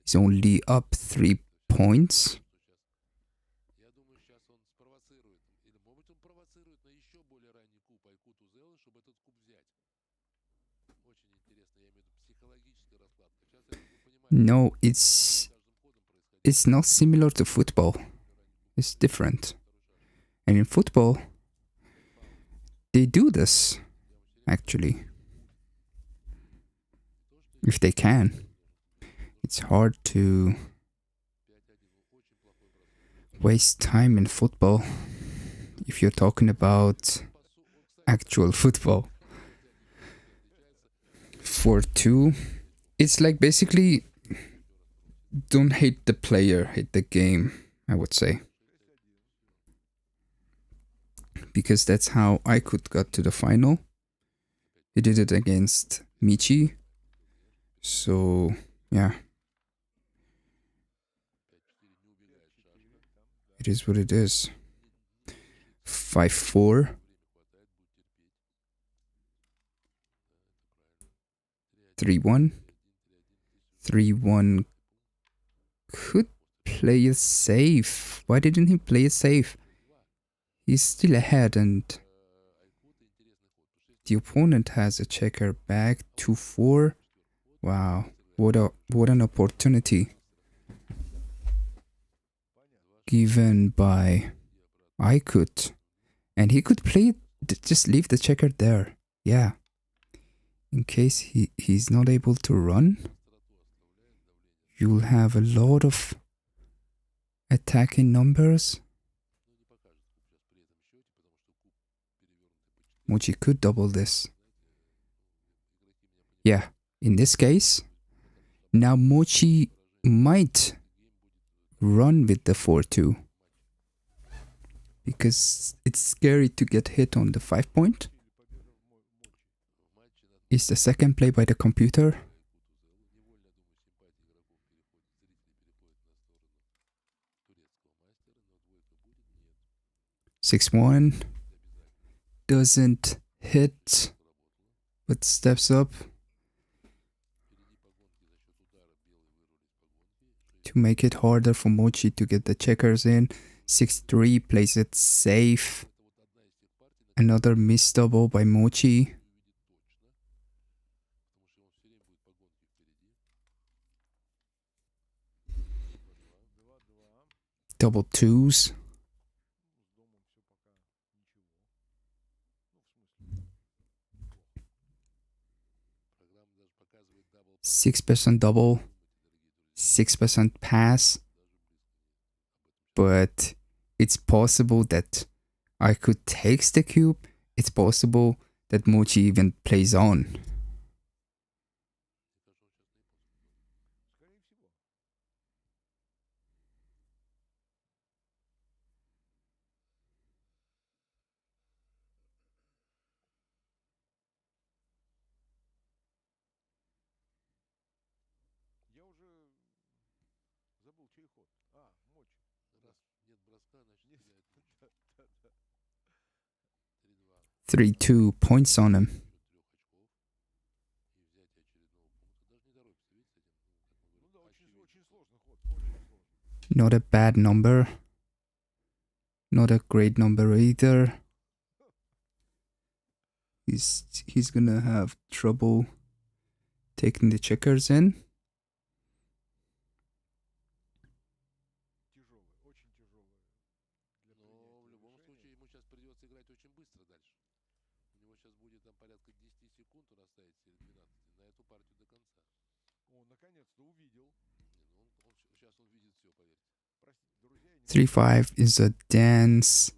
he's only up 3 points. Я думаю, сейчас он спровоцирует. Или, может быть, он провоцирует на еще более ранний куб Айкуту Зелы, чтобы этот куб взять. Очень интересно, я имею в виду психологическая раскладка. Сейчас я понимаю, No, что с каждым ходом происходит. it's not similar to football. It's different. And in football, they do this, actually. If they can. It's hard to waste time in football if you're talking about actual football. 4-2. It's like basically don't hate the player, hate the game, I would say. Because that's how Aykut got to the final. He did it against Mochy. So, yeah. It is what it is. 5-4. 3-1. 3-1. Could play it safe. Why didn't he play it safe? He's still ahead and the opponent has a checker back. 2-4. Wow. What an opportunity given by Aykut. And he could play it, just leave the checker there. Yeah. in case he's not able to run, you'll have a lot of attacking numbers. Mochy could double this. Yeah, in this case, now Mochy might run with the 4-2. Because it's scary to get hit on the 5 point. Is the second play by the computer. 6-1. Doesn't hit, but steps up to make it harder for Mochy to get the checkers in. 6-3, plays it safe. Another missed double by Mochy. Double twos. 6% double, 6% pass, but it's possible that I could take the cube. It's possible that Mochy even plays on. Я уже забыл, чей ход. Мочи. Раз нет броска, значит теряет. 3-2 points on him. Not a bad number. Not a great number either. He's gonna have trouble taking the checkers in. Но в любом случае ему сейчас придется играть очень быстро дальше. У него сейчас будет там порядка 10 секунд, он оставится или 12 на эту партию до конца. Он наконец-то увидел. Сейчас он видит все, поверьте. 3-5 is a dance.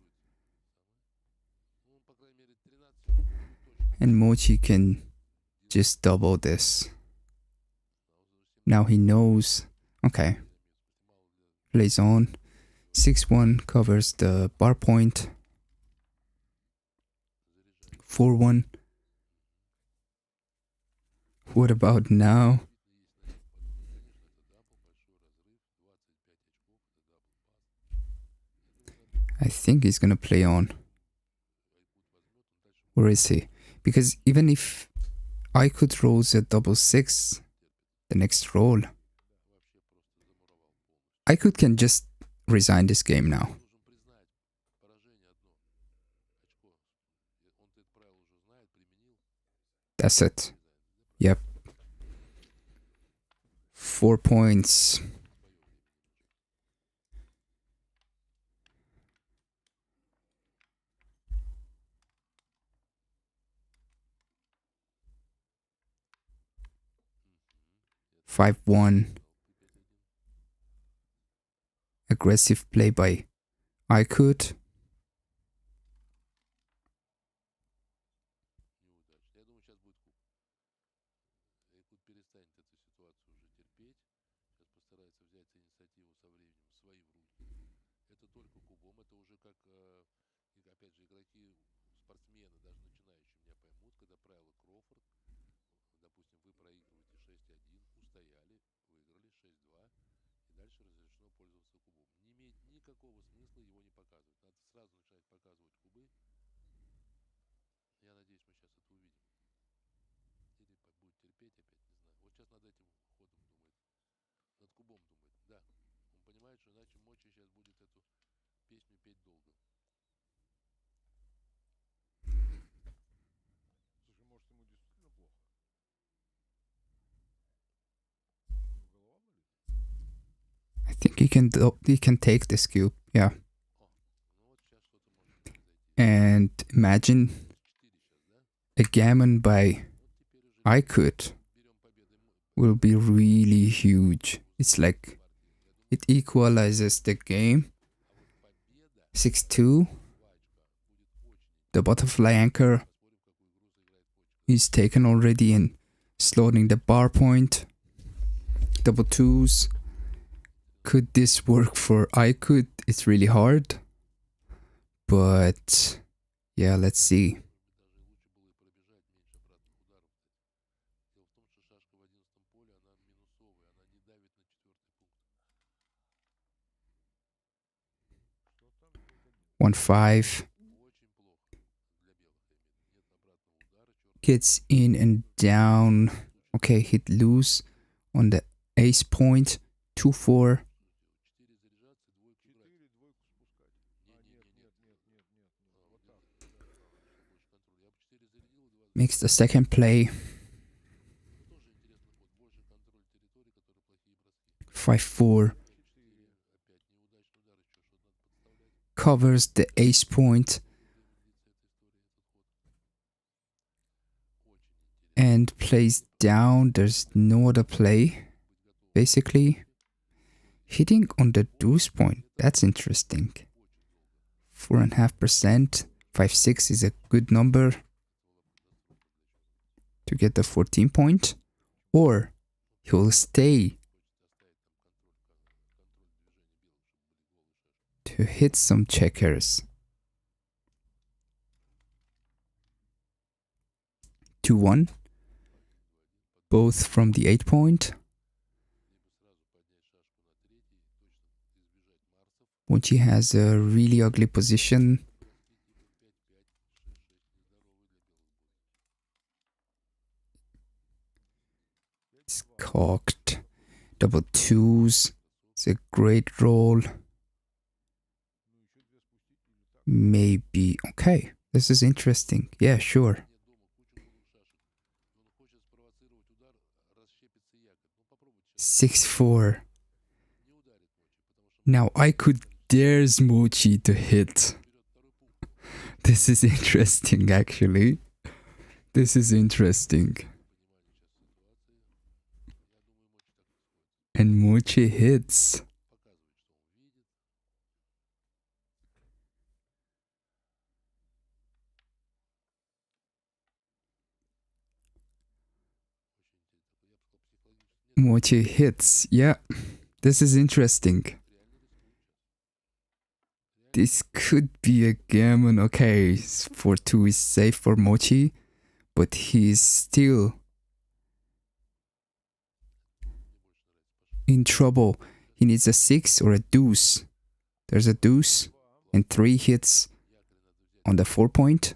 And Mochy can just double this. Now he knows. Okay. Plays on. 6-1 covers the bar point. 4-1. What about now? I think he's gonna play on. Where is he? Because even if I could roll the double 6, the next roll, I can just resign this game now. That's it. Yep. 4 points. Five one. Aggressive play by I could. Никакого смысла его не показывать. Надо сразу начинать показывать кубы. Я надеюсь, мы сейчас это увидим. Или будет терпеть опять, не знаю. Вот сейчас над этим ходом думает. Над кубом думает. Да. Он понимает, что иначе Мочи сейчас будет эту песню петь долго. Слушай, может, ему действительно плохо? Голова болит? I think he can take this cube, yeah. And imagine a gammon by I could will be really huge. It's like it equalizes the game. 6-2. The butterfly anchor is taken already and slotting the bar point. Double twos. Could this work for I could? It's really hard. But yeah, let's see. One five. Gets in and down. Okay, hit loose on the ace point. 2-4. Makes the second play. 5-4. Covers the ace point. And plays down. There's no other play. Basically. Hitting on the deuce point. That's interesting. 4.5%. 5-6 is a good number to get the 14 point. Or he'll stay to hit some checkers. 2-1. Both from the 8 point. Mochy has a really ugly position. It's cocked. Double twos. It's a great roll. Maybe. Okay. This is interesting. Yeah, sure. 6-4. Now I could dares Mochy to hit. This is interesting, actually. This is interesting. And Mochy hits. Mochy hits. Yeah, this is interesting. This could be a gammon. Okay, 4-2 is safe for Mochy, but he's still in trouble. He needs a 6 or a deuce. There's a deuce and 3 hits on the 4 point,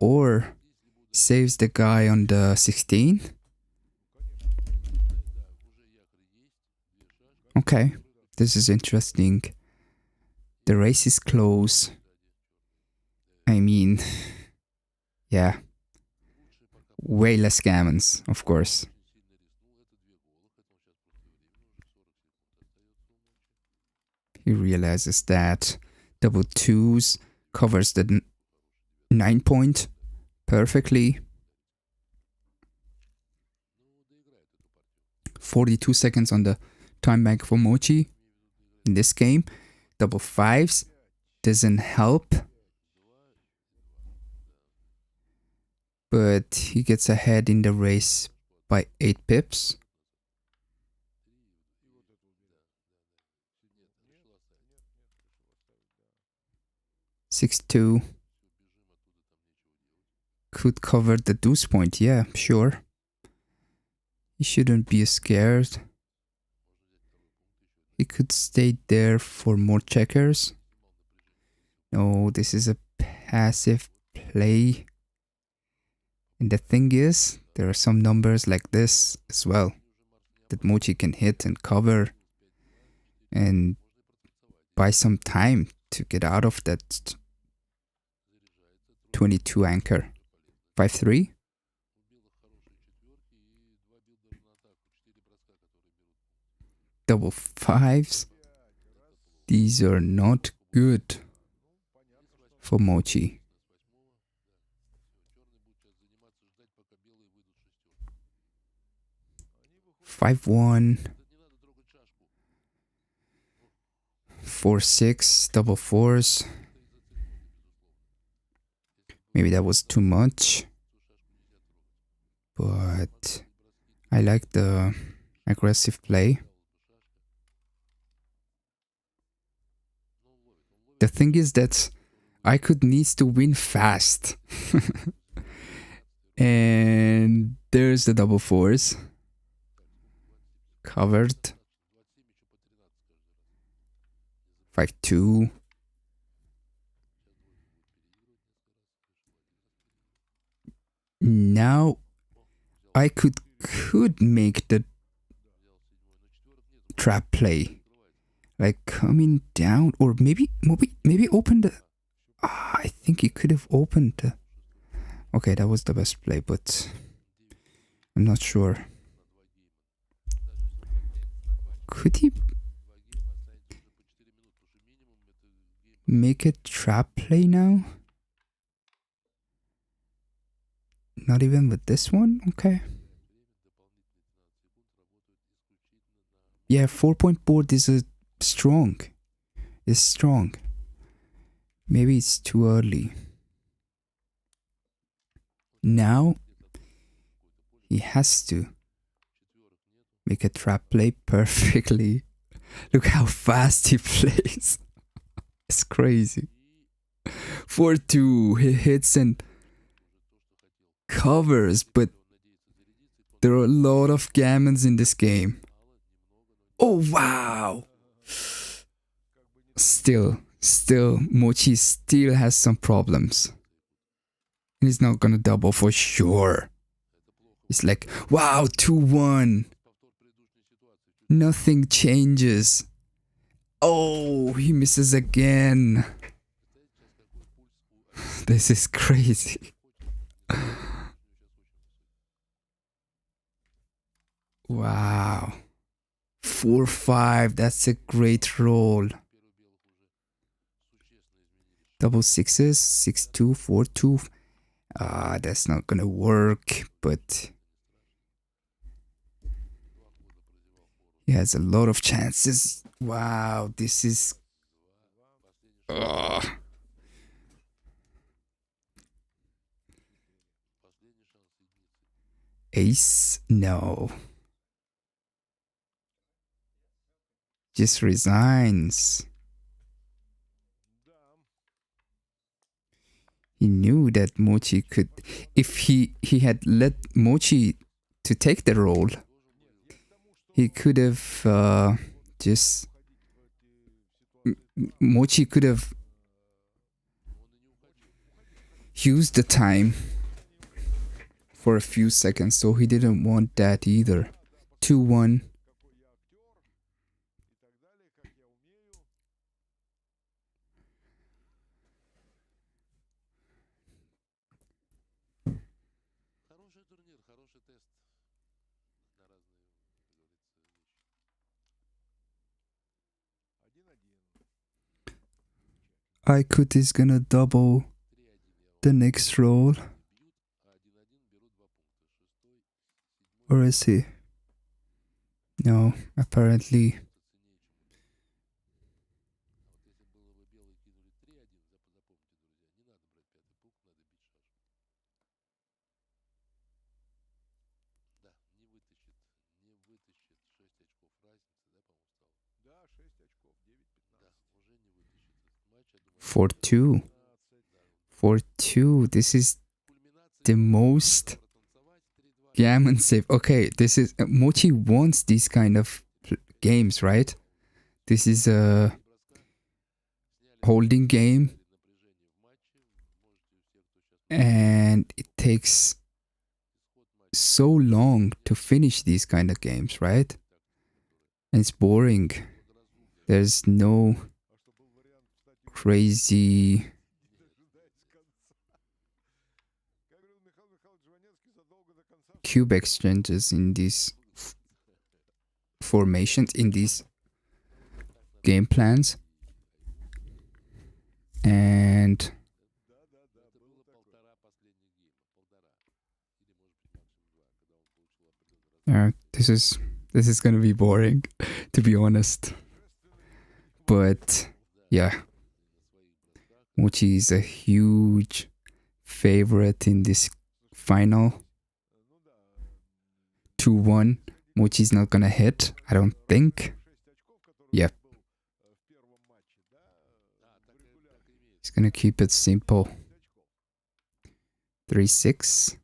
or saves the guy on the 16. Okay, this is interesting. The race is close. I mean, yeah. Way less gammons, of course. He realizes that. Double twos covers the 9 point perfectly. 42 seconds on the time bank for Mochy in this game. Double fives doesn't help, but he gets ahead in the race by 8 pips. Six two could cover the deuce point. Yeah, sure. He shouldn't be scared. He could stay there for more checkers. No, this is a passive play. And the thing is, there are some numbers like this as well that Mochy can hit and cover and buy some time to get out of that 22 anchor. 5-3. Double fives. These are not good for Mochy. 5-1. 4-6, double fours. Maybe that was too much. But I like the aggressive play. The thing is that I could need to win fast. And there's the double fours. Covered. 5-2. Now I could make the trap play, like coming down, or maybe open the. I think he could have opened the. Okay, that was the best play, but I'm not sure. Could he make a trap play now? Not even with this one? Okay. Yeah, 4-point board is strong. It's strong. Maybe it's too early. Now he has to make a trap play perfectly. Look how fast he plays. It's crazy. 4-2. He hits and covers, but there are a lot of gammons in this game. Oh wow! Still, Mochy still has some problems. And he's not gonna double for sure. It's like, wow, 2-1. Nothing changes. Oh, he misses again. This is crazy. Wow. 4-5. That's a great roll. Double sixes. 6-2, 4-2. That's not gonna work, but he has a lot of chances. Wow, this is ace? No. Just resigns. He knew that Mochy could, if he had let Mochy to take the roll, he could have just, Mochy could have used the time for a few seconds, so he didn't want that either. 2-1. Aikut is gonna double the next roll. Or is he? No, apparently. For 2. This is the most gammon save. Okay, this is Mochy wants these kind of games, right? This is a holding game, and it takes so long to finish these kind of games, right? And it's boring. There's no crazy cube exchanges in these formations, in these game plans. And this is This is gonna be boring, to be honest. But yeah, Mochy is a huge favorite in this final. 2-1. Mochy's not gonna hit, I don't think. Yep. He's gonna keep it simple. 3-6.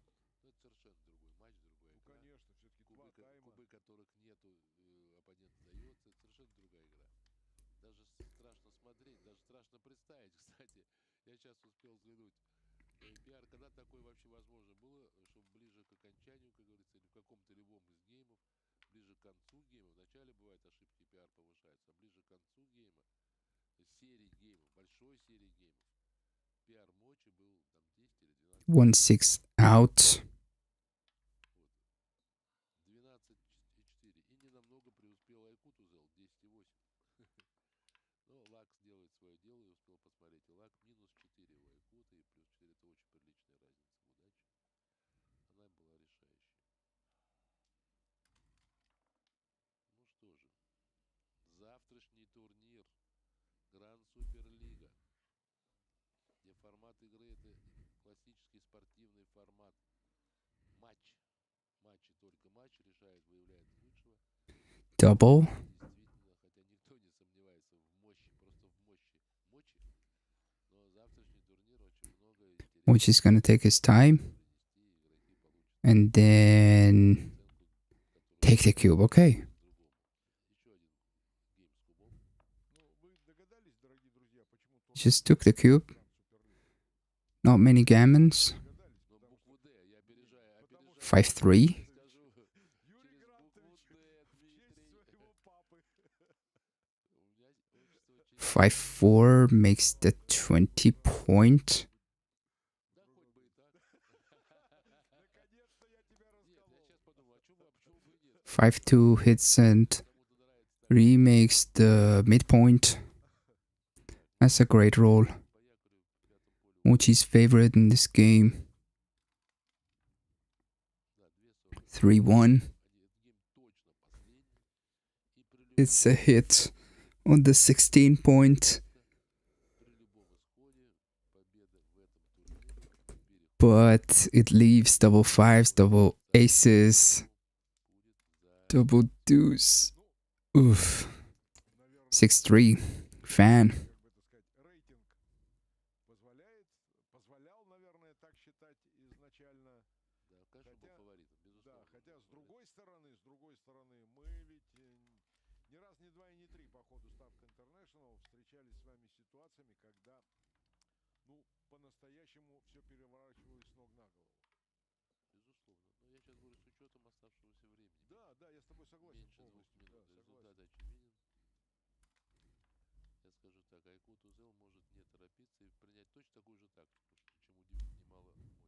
Кубы, которых нету, оппонент дается, это совершенно другая игра. Даже страшно смотреть, даже страшно представить. Кстати, я сейчас успел взглянуть. Пиар, когда такое вообще возможно было, чтобы ближе к окончанию, как говорится, или в каком-то любом из геймов, ближе к концу гейма, вначале бывает ошибки, пиар повышается, а ближе к концу гейма, серии геймов, большой серии геймов, пиар Мочи был там 10 или 12. 1-6 out. 12,4. И ненамного преуспел Айкутузел 10,8. Но Лакс делает свое дело и успел посмотреть. И Лак минус 4 у Айкута и плюс 4 это очень приличная разница в удаче. Она была решающей. Ну что же. Завтрашний турнир. Гранд Суперлига. Где формат игры это классический спортивный формат. Матч. Матчи, только матч решает, выявляет лучшего. Double. Действительно, хотя никто не сомневается в мощи, просто в мощи Мочи. Но завтрашний турнир очень много интересного. Mochy's gonna take his time. And then take the cube, okay. Еще один гейм с кубом. Just took the cube. Not many gammons. Но букву Д я опережаю. 5-3. Скажу, через букву Д, Дмитрий. 5-4 makes the 20 point. Да хоть бы и так. Нет, я сейчас подумал, а почему бы и нет? 5-2 hits and remakes the midpoint. That's a great roll. Mochy's favorite in this game. 3-1. It's a hit on the 16 point. But it leaves double fives, double aces, double deuce. Oof. 6-3. Fan. Позволял, наверное, так считать изначально. Да, конечно, был фаворитом, безусловно. Да, хотя с другой стороны, мы ведь ни раз, ни два и ни три по ходу ставка International встречались с вами с ситуациями, когда, ну, по-настоящему все переворачивалось с ног на голову. Безусловно. Но я сейчас говорю с учетом оставшегося времени. Да, да, я с тобой согласен Меньше 2 полностью. минут. Да, Результат согласен. очевиден. Я скажу так, Айкутузел может не торопиться и принять точно такую же тактику, чем удивит немало Мочи.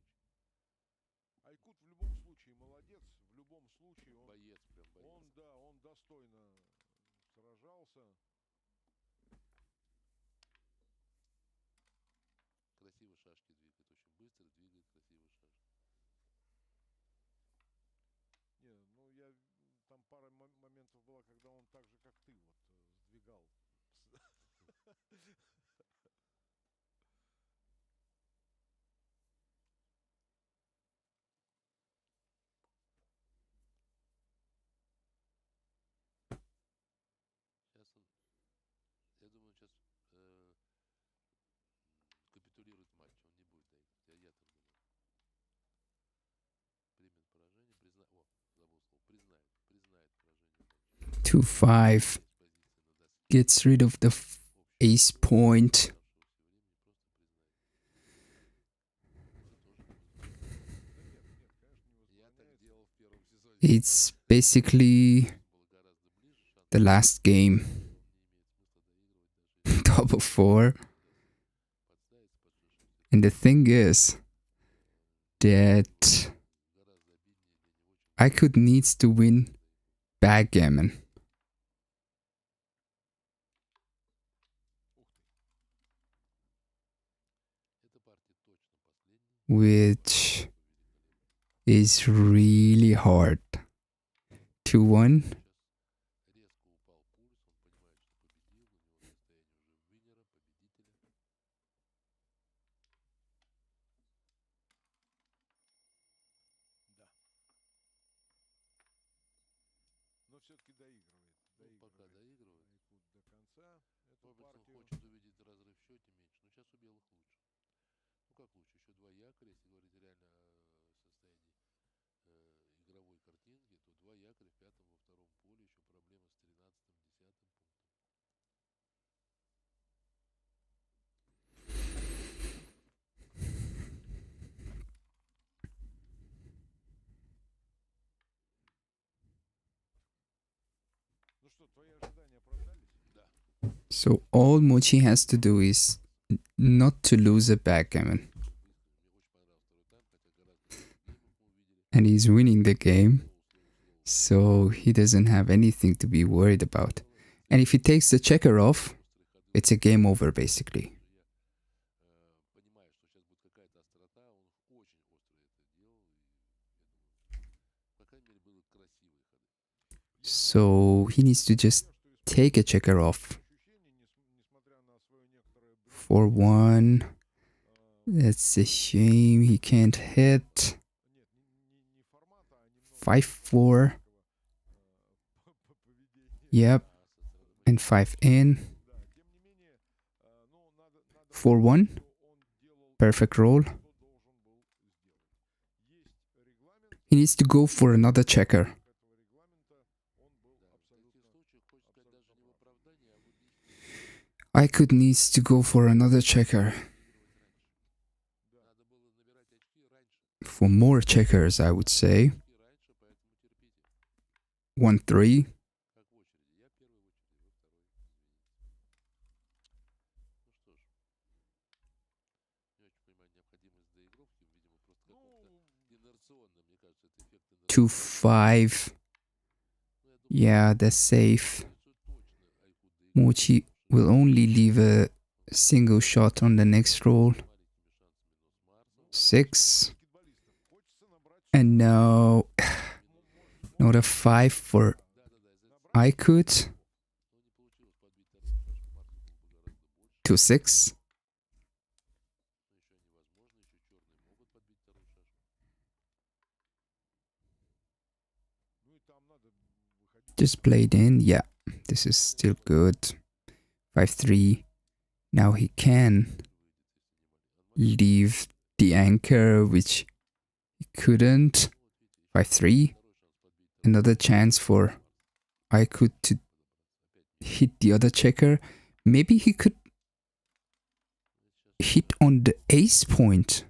Айкут в любом случае молодец, в любом случае Боец, прям боец. он достойно сражался. Красиво шашки двигает, очень быстро двигает красиво шашки. Не, ну я там пара моментов была, когда он так же, как ты, вот сдвигал. Сейчас он, я думаю, он сейчас капитулирует матч, он не будет доигрывать. Я так думаю. Примет поражение, забыл слово, признает поражение Мочи. 2-5. Gets rid of the ace point. It's basically the last game. Double 4. And the thing is that I could needs to win Backgammon, which is really hard. 2-1. все-таки доигрывает. Пока доигрывает. Айкут до конца. Эту Может быть, он партию. хочет увидеть разрыв в счете меньше. Но сейчас у белых лучше. Ну как лучше? Еще два якоря, если говорить реально о состоянии игровой картинки, то два якоря в пятом, во втором поле. Еще проблема с 13-м, 10-м пунктом. Ну что, твои ожидания оправдались? Да. So all Mochy has to do is not to lose a backgammon. And he's winning the game. So he doesn't have anything to be worried about. And if he takes the checker off, it's a game over basically. Понимаю, что сейчас будет какая-то острота, он очень остро это делал, и я думаю, по крайней мере, были красивые ходы. So he needs to just take a checker off. 4-1. That's a shame. He can't hit. 5-4. Yep. And 5 in. 4-1. Perfect roll. He needs to go for another checker. Aykut needs to go for another checker. For more checkers, I would say. 1-3. Two 5. Yeah, that's safe. Mochy will only leave a single shot on the next roll. 6. And now not a 5 for Aykut. 2-6. Just played in. Yeah, this is still good. 5-3. Now he can leave the anchor, which he couldn't. 5-3. Another chance for Aykut to hit the other checker. Maybe he could hit on the ace point.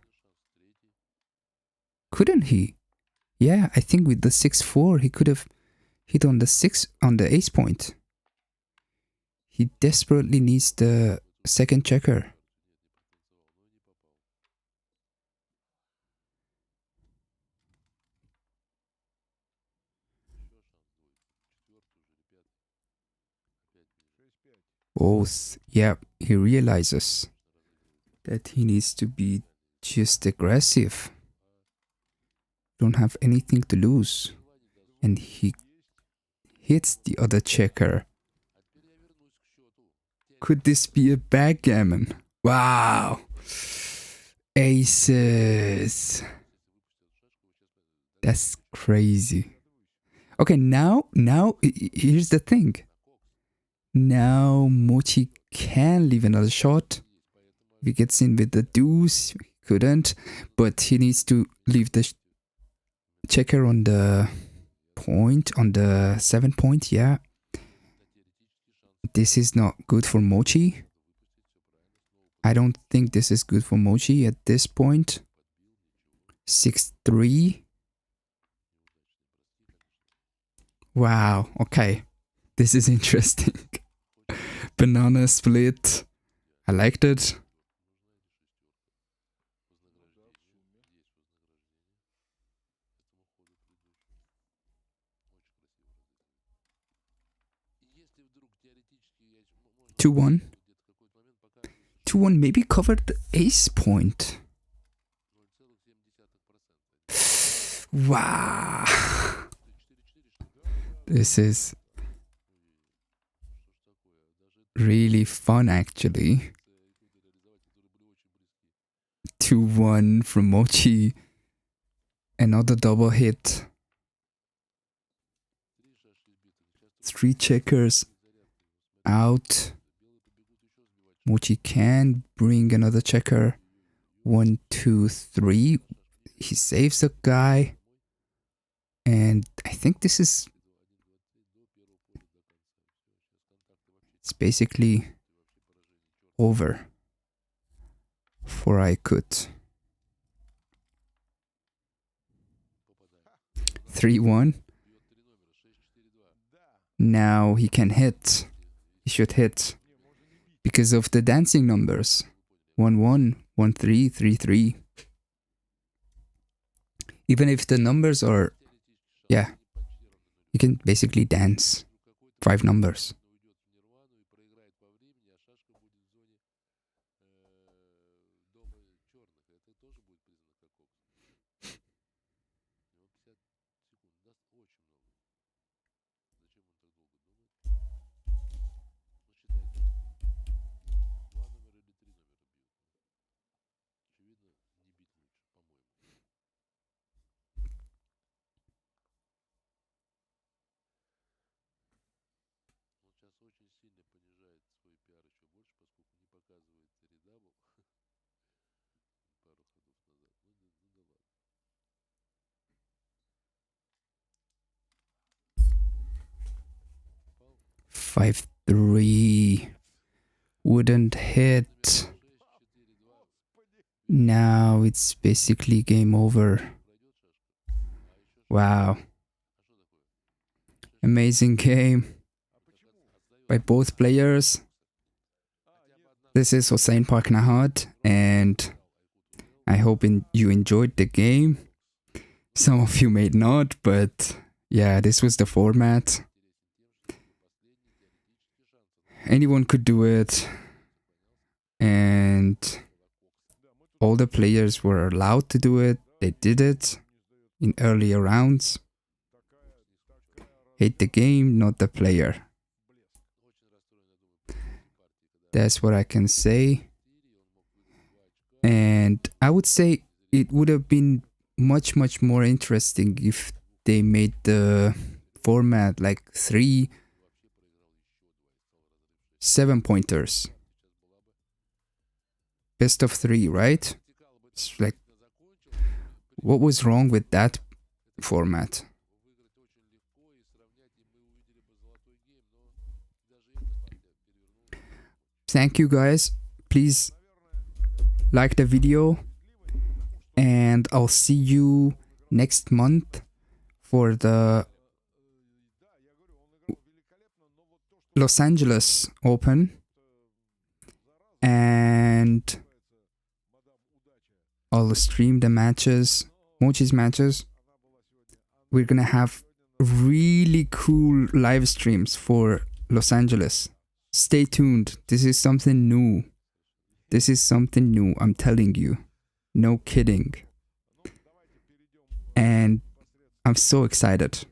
Couldn't he? Yeah, I think with the 6-4 he could have hit on the ace point. He desperately needs the second checker. Both. Yeah, he realizes that he needs to be just aggressive. Don't have anything to lose. And he hits the other checker. Could this be a backgammon? Wow. Aces. That's crazy. Okay, now here's the thing. Now Mochy can leave another shot. If he gets in with the deuce, he couldn't. But he needs to leave the checker on the point, on the 7 point, yeah. This is not good for Mochy. I don't think this is good for Mochy at this point. 6-3. Wow, okay. This is interesting. Banana split. I liked it. Two one. 2-1 maybe covered the ace point. Wow. This is really fun actually. 2-1 from Mochy. Another double hit. 3 checkers out. Mochy can bring another checker. 1, 2, 3. He saves a guy. And I think this is... It's basically over for Aykut. 3-1. Now he can hit. He should hit. Because of the dancing numbers. 1-1, 1-3, 3-3. Even if the numbers are... Yeah. You can basically dance 5 numbers. Five, 3. Wouldn't hit. Now it's basically game over. Wow. Amazing game by both players. This is Hossein Parknahat, and I hope you enjoyed the game. Some of you may not, but yeah, this was the format. Anyone could do it, and all the players were allowed to do it. They did it in earlier rounds. Hate the game, not the player. That's what I can say. And I would say it would have been much more interesting if they made the format like 3 7-pointers. Best of 3, right? It's like, what was wrong with that format? Thank you guys. Please like the video, and I'll see you next month for the Los Angeles Open, and I'll stream the matches, Mochy's matches. We're gonna have really cool live streams for Los Angeles. Stay tuned. This is something new. This is something new, I'm telling you. No kidding. And I'm so excited.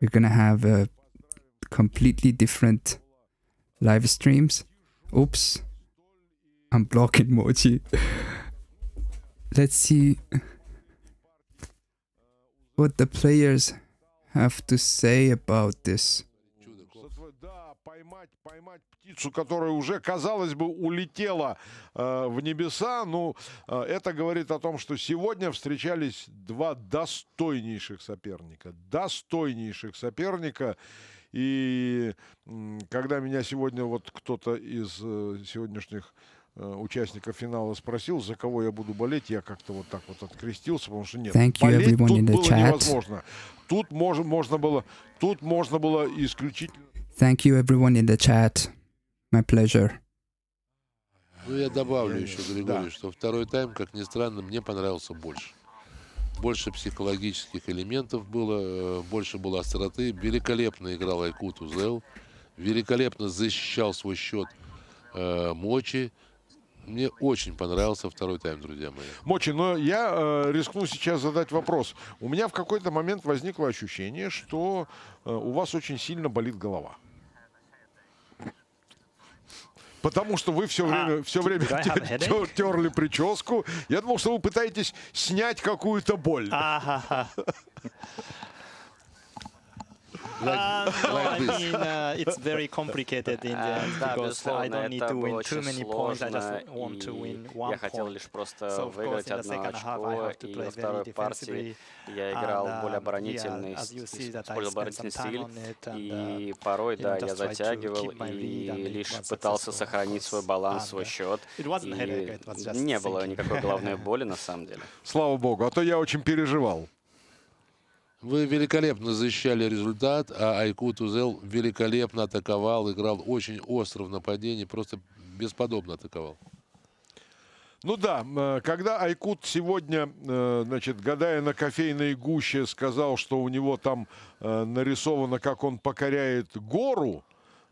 We're gonna have a completely different live streams. Oops, I'm blocking Mochy. Let's see what the players have to say about this. Поймать птицу, которая уже, казалось бы, улетела в небеса. Ну, это говорит о том, что сегодня встречались 2 достойнейших соперника. И когда меня сегодня вот кто-то из сегодняшних участников финала спросил, за кого я буду болеть, я как-то вот так вот открестился, потому что нет, болеть тут было невозможно. Тут можно было исключить. Thank you everyone in the chat. My pleasure. Ну, я добавлю еще, Григорий, что второй тайм, как ни странно, мне понравился больше. Больше психологических элементов было, больше было остроты. Великолепно играл Aykut Uzel. Великолепно защищал свой счет Мочи. Мне очень понравился второй тайм, друзья мои. Мочи, но я рискну сейчас задать вопрос. У меня в какой-то момент возникло ощущение, что у вас очень сильно болит голова. Потому что вы все время терли прическу. Я думал, что вы пытаетесь снять какую-то боль. like this. It's very complicated in the end Да, because I безусловно, don't need это to было win too очень many points. I сложно, just want to win и one я хотел point. лишь просто So, of course, выиграть in the одно second half, I очко, have to и play во very второй партии defensively. я играл And, более оборонительный, yeah, as you see that I использовал spent some оборонительный time стиль, on it, and, и порой, you know, да, я just try to затягивал keep my и lead, and it лишь was пытался successful, of сохранить свой course. баланс, And, свой счет, it wasn't a headache, it was just не было thinking. никакой головной боли на самом деле. Слава богу, а то я очень переживал. Вы великолепно защищали результат, а Айкут Узел великолепно атаковал, играл очень остро в нападении, просто бесподобно атаковал. Ну да, когда Айкут сегодня, значит, гадая на кофейной гуще, сказал, что у него там нарисовано, как он покоряет гору,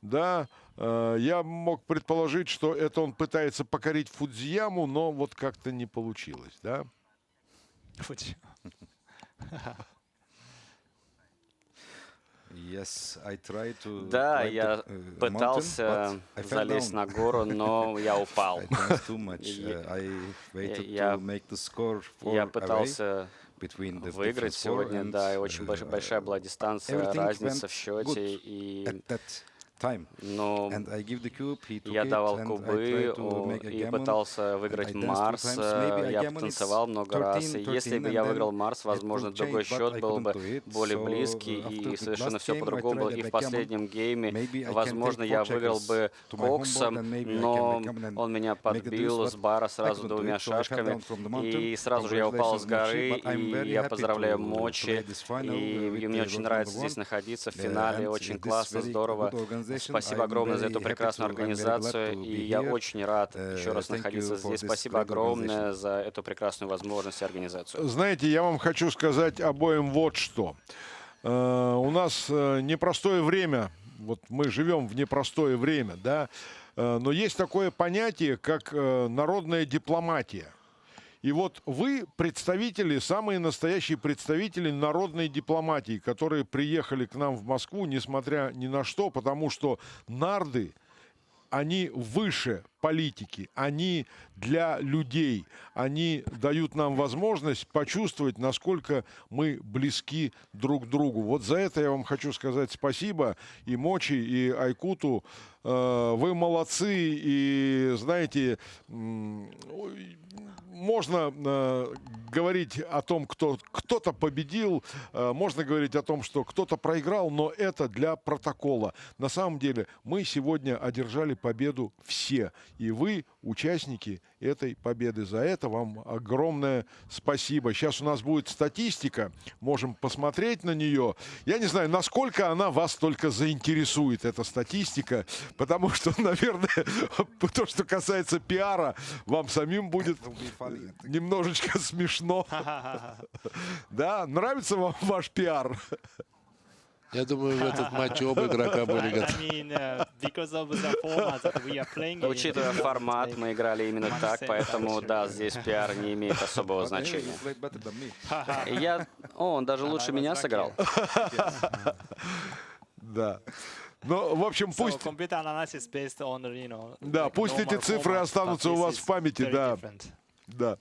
да, я мог предположить, что это он пытается покорить Фудзияму, но вот как-то не получилось, да? Да, я пытался залезть на гору, но я упал. Я пытался выиграть сегодня, да, и очень большая была дистанция, разница в счете, и но я давал кубы и пытался выиграть Марс. Я потанцевал много раз. И если бы я выиграл Марс, возможно, другой счет был бы более близкий, и совершенно все по-другому было. И в последнем гейме, возможно, я выиграл бы Коксом, но он меня подбил с бара сразу двумя шашками, и сразу же я упал с горы, и я поздравляю Мочи, и мне очень нравится здесь находиться в финале, очень классно, здорово. Спасибо огромное за эту прекрасную организацию, и я очень рад еще раз находиться здесь. Спасибо огромное за эту прекрасную возможность и организацию. Знаете, я вам хочу сказать обоим вот что. У нас непростое время, вот мы живем в непростое время, да, но есть такое понятие, как народная дипломатия. И вот вы представители, самые настоящие представители народной дипломатии, которые приехали к нам в Москву, несмотря ни на что, потому что нарды, они выше политики, они для людей, они дают нам возможность почувствовать, насколько мы близки друг к другу. Вот за это я вам хочу сказать спасибо и Мочи, и Айкуту. Вы молодцы, и знаете, можно говорить о том, кто-то победил, можно говорить о том, что кто-то проиграл, но это для протокола. На самом деле мы сегодня одержали победу все, и вы участники этой победы. За это вам огромное спасибо. Сейчас у нас будет статистика, можем посмотреть на нее. Я не знаю, насколько она вас только заинтересует, эта статистика, потому что, наверное, то, что касается пиара, вам самим будет немножечко смешно. Да, нравится вам ваш пиар? Я думаю, в этот матч оба игрока были готовы. Учитывая формат, мы играли именно так, поэтому, да, здесь пиар не имеет особого значения. Он даже лучше меня сыграл. Да. Ну, в общем, пусть... Да, пусть эти цифры останутся у вас в памяти, да. Да.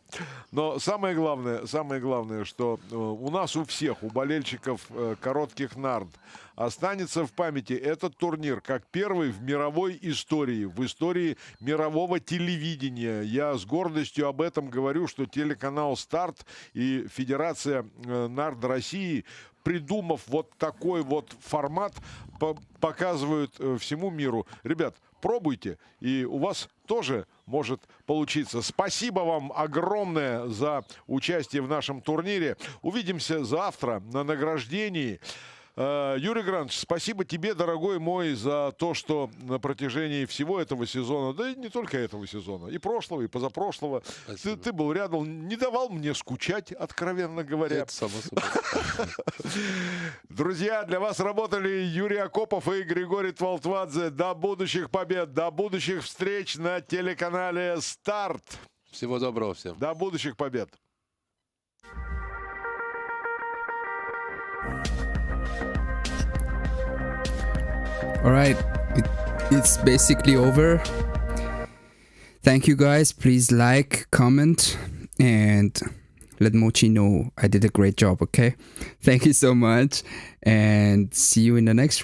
Но самое главное, что у нас у всех, у болельщиков коротких нард, останется в памяти этот турнир как первый в мировой истории, в истории мирового телевидения. Я с гордостью об этом говорю, что телеканал «Старт» и Федерация нард России, придумав вот такой вот формат, показывают всему миру. Ребят, пробуйте, и у вас тоже может получиться. Спасибо вам огромное за участие в нашем турнире. Увидимся завтра на награждении. Юрий Гранович, спасибо тебе, дорогой мой, за то, что на протяжении всего этого сезона, да и не только этого сезона, и прошлого, и позапрошлого, ты был рядом, не давал мне скучать, откровенно говоря. Это само собой. Друзья, для вас работали Юрий Акопов и Григорий Твалтвадзе. До будущих побед, до будущих встреч на телеканале «Старт». Всего доброго всем. До будущих побед. All right, it's basically over. Thank you guys. Please like, comment, and let Mochy know I did a great job, okay? Thank you so much, and see you in the next one.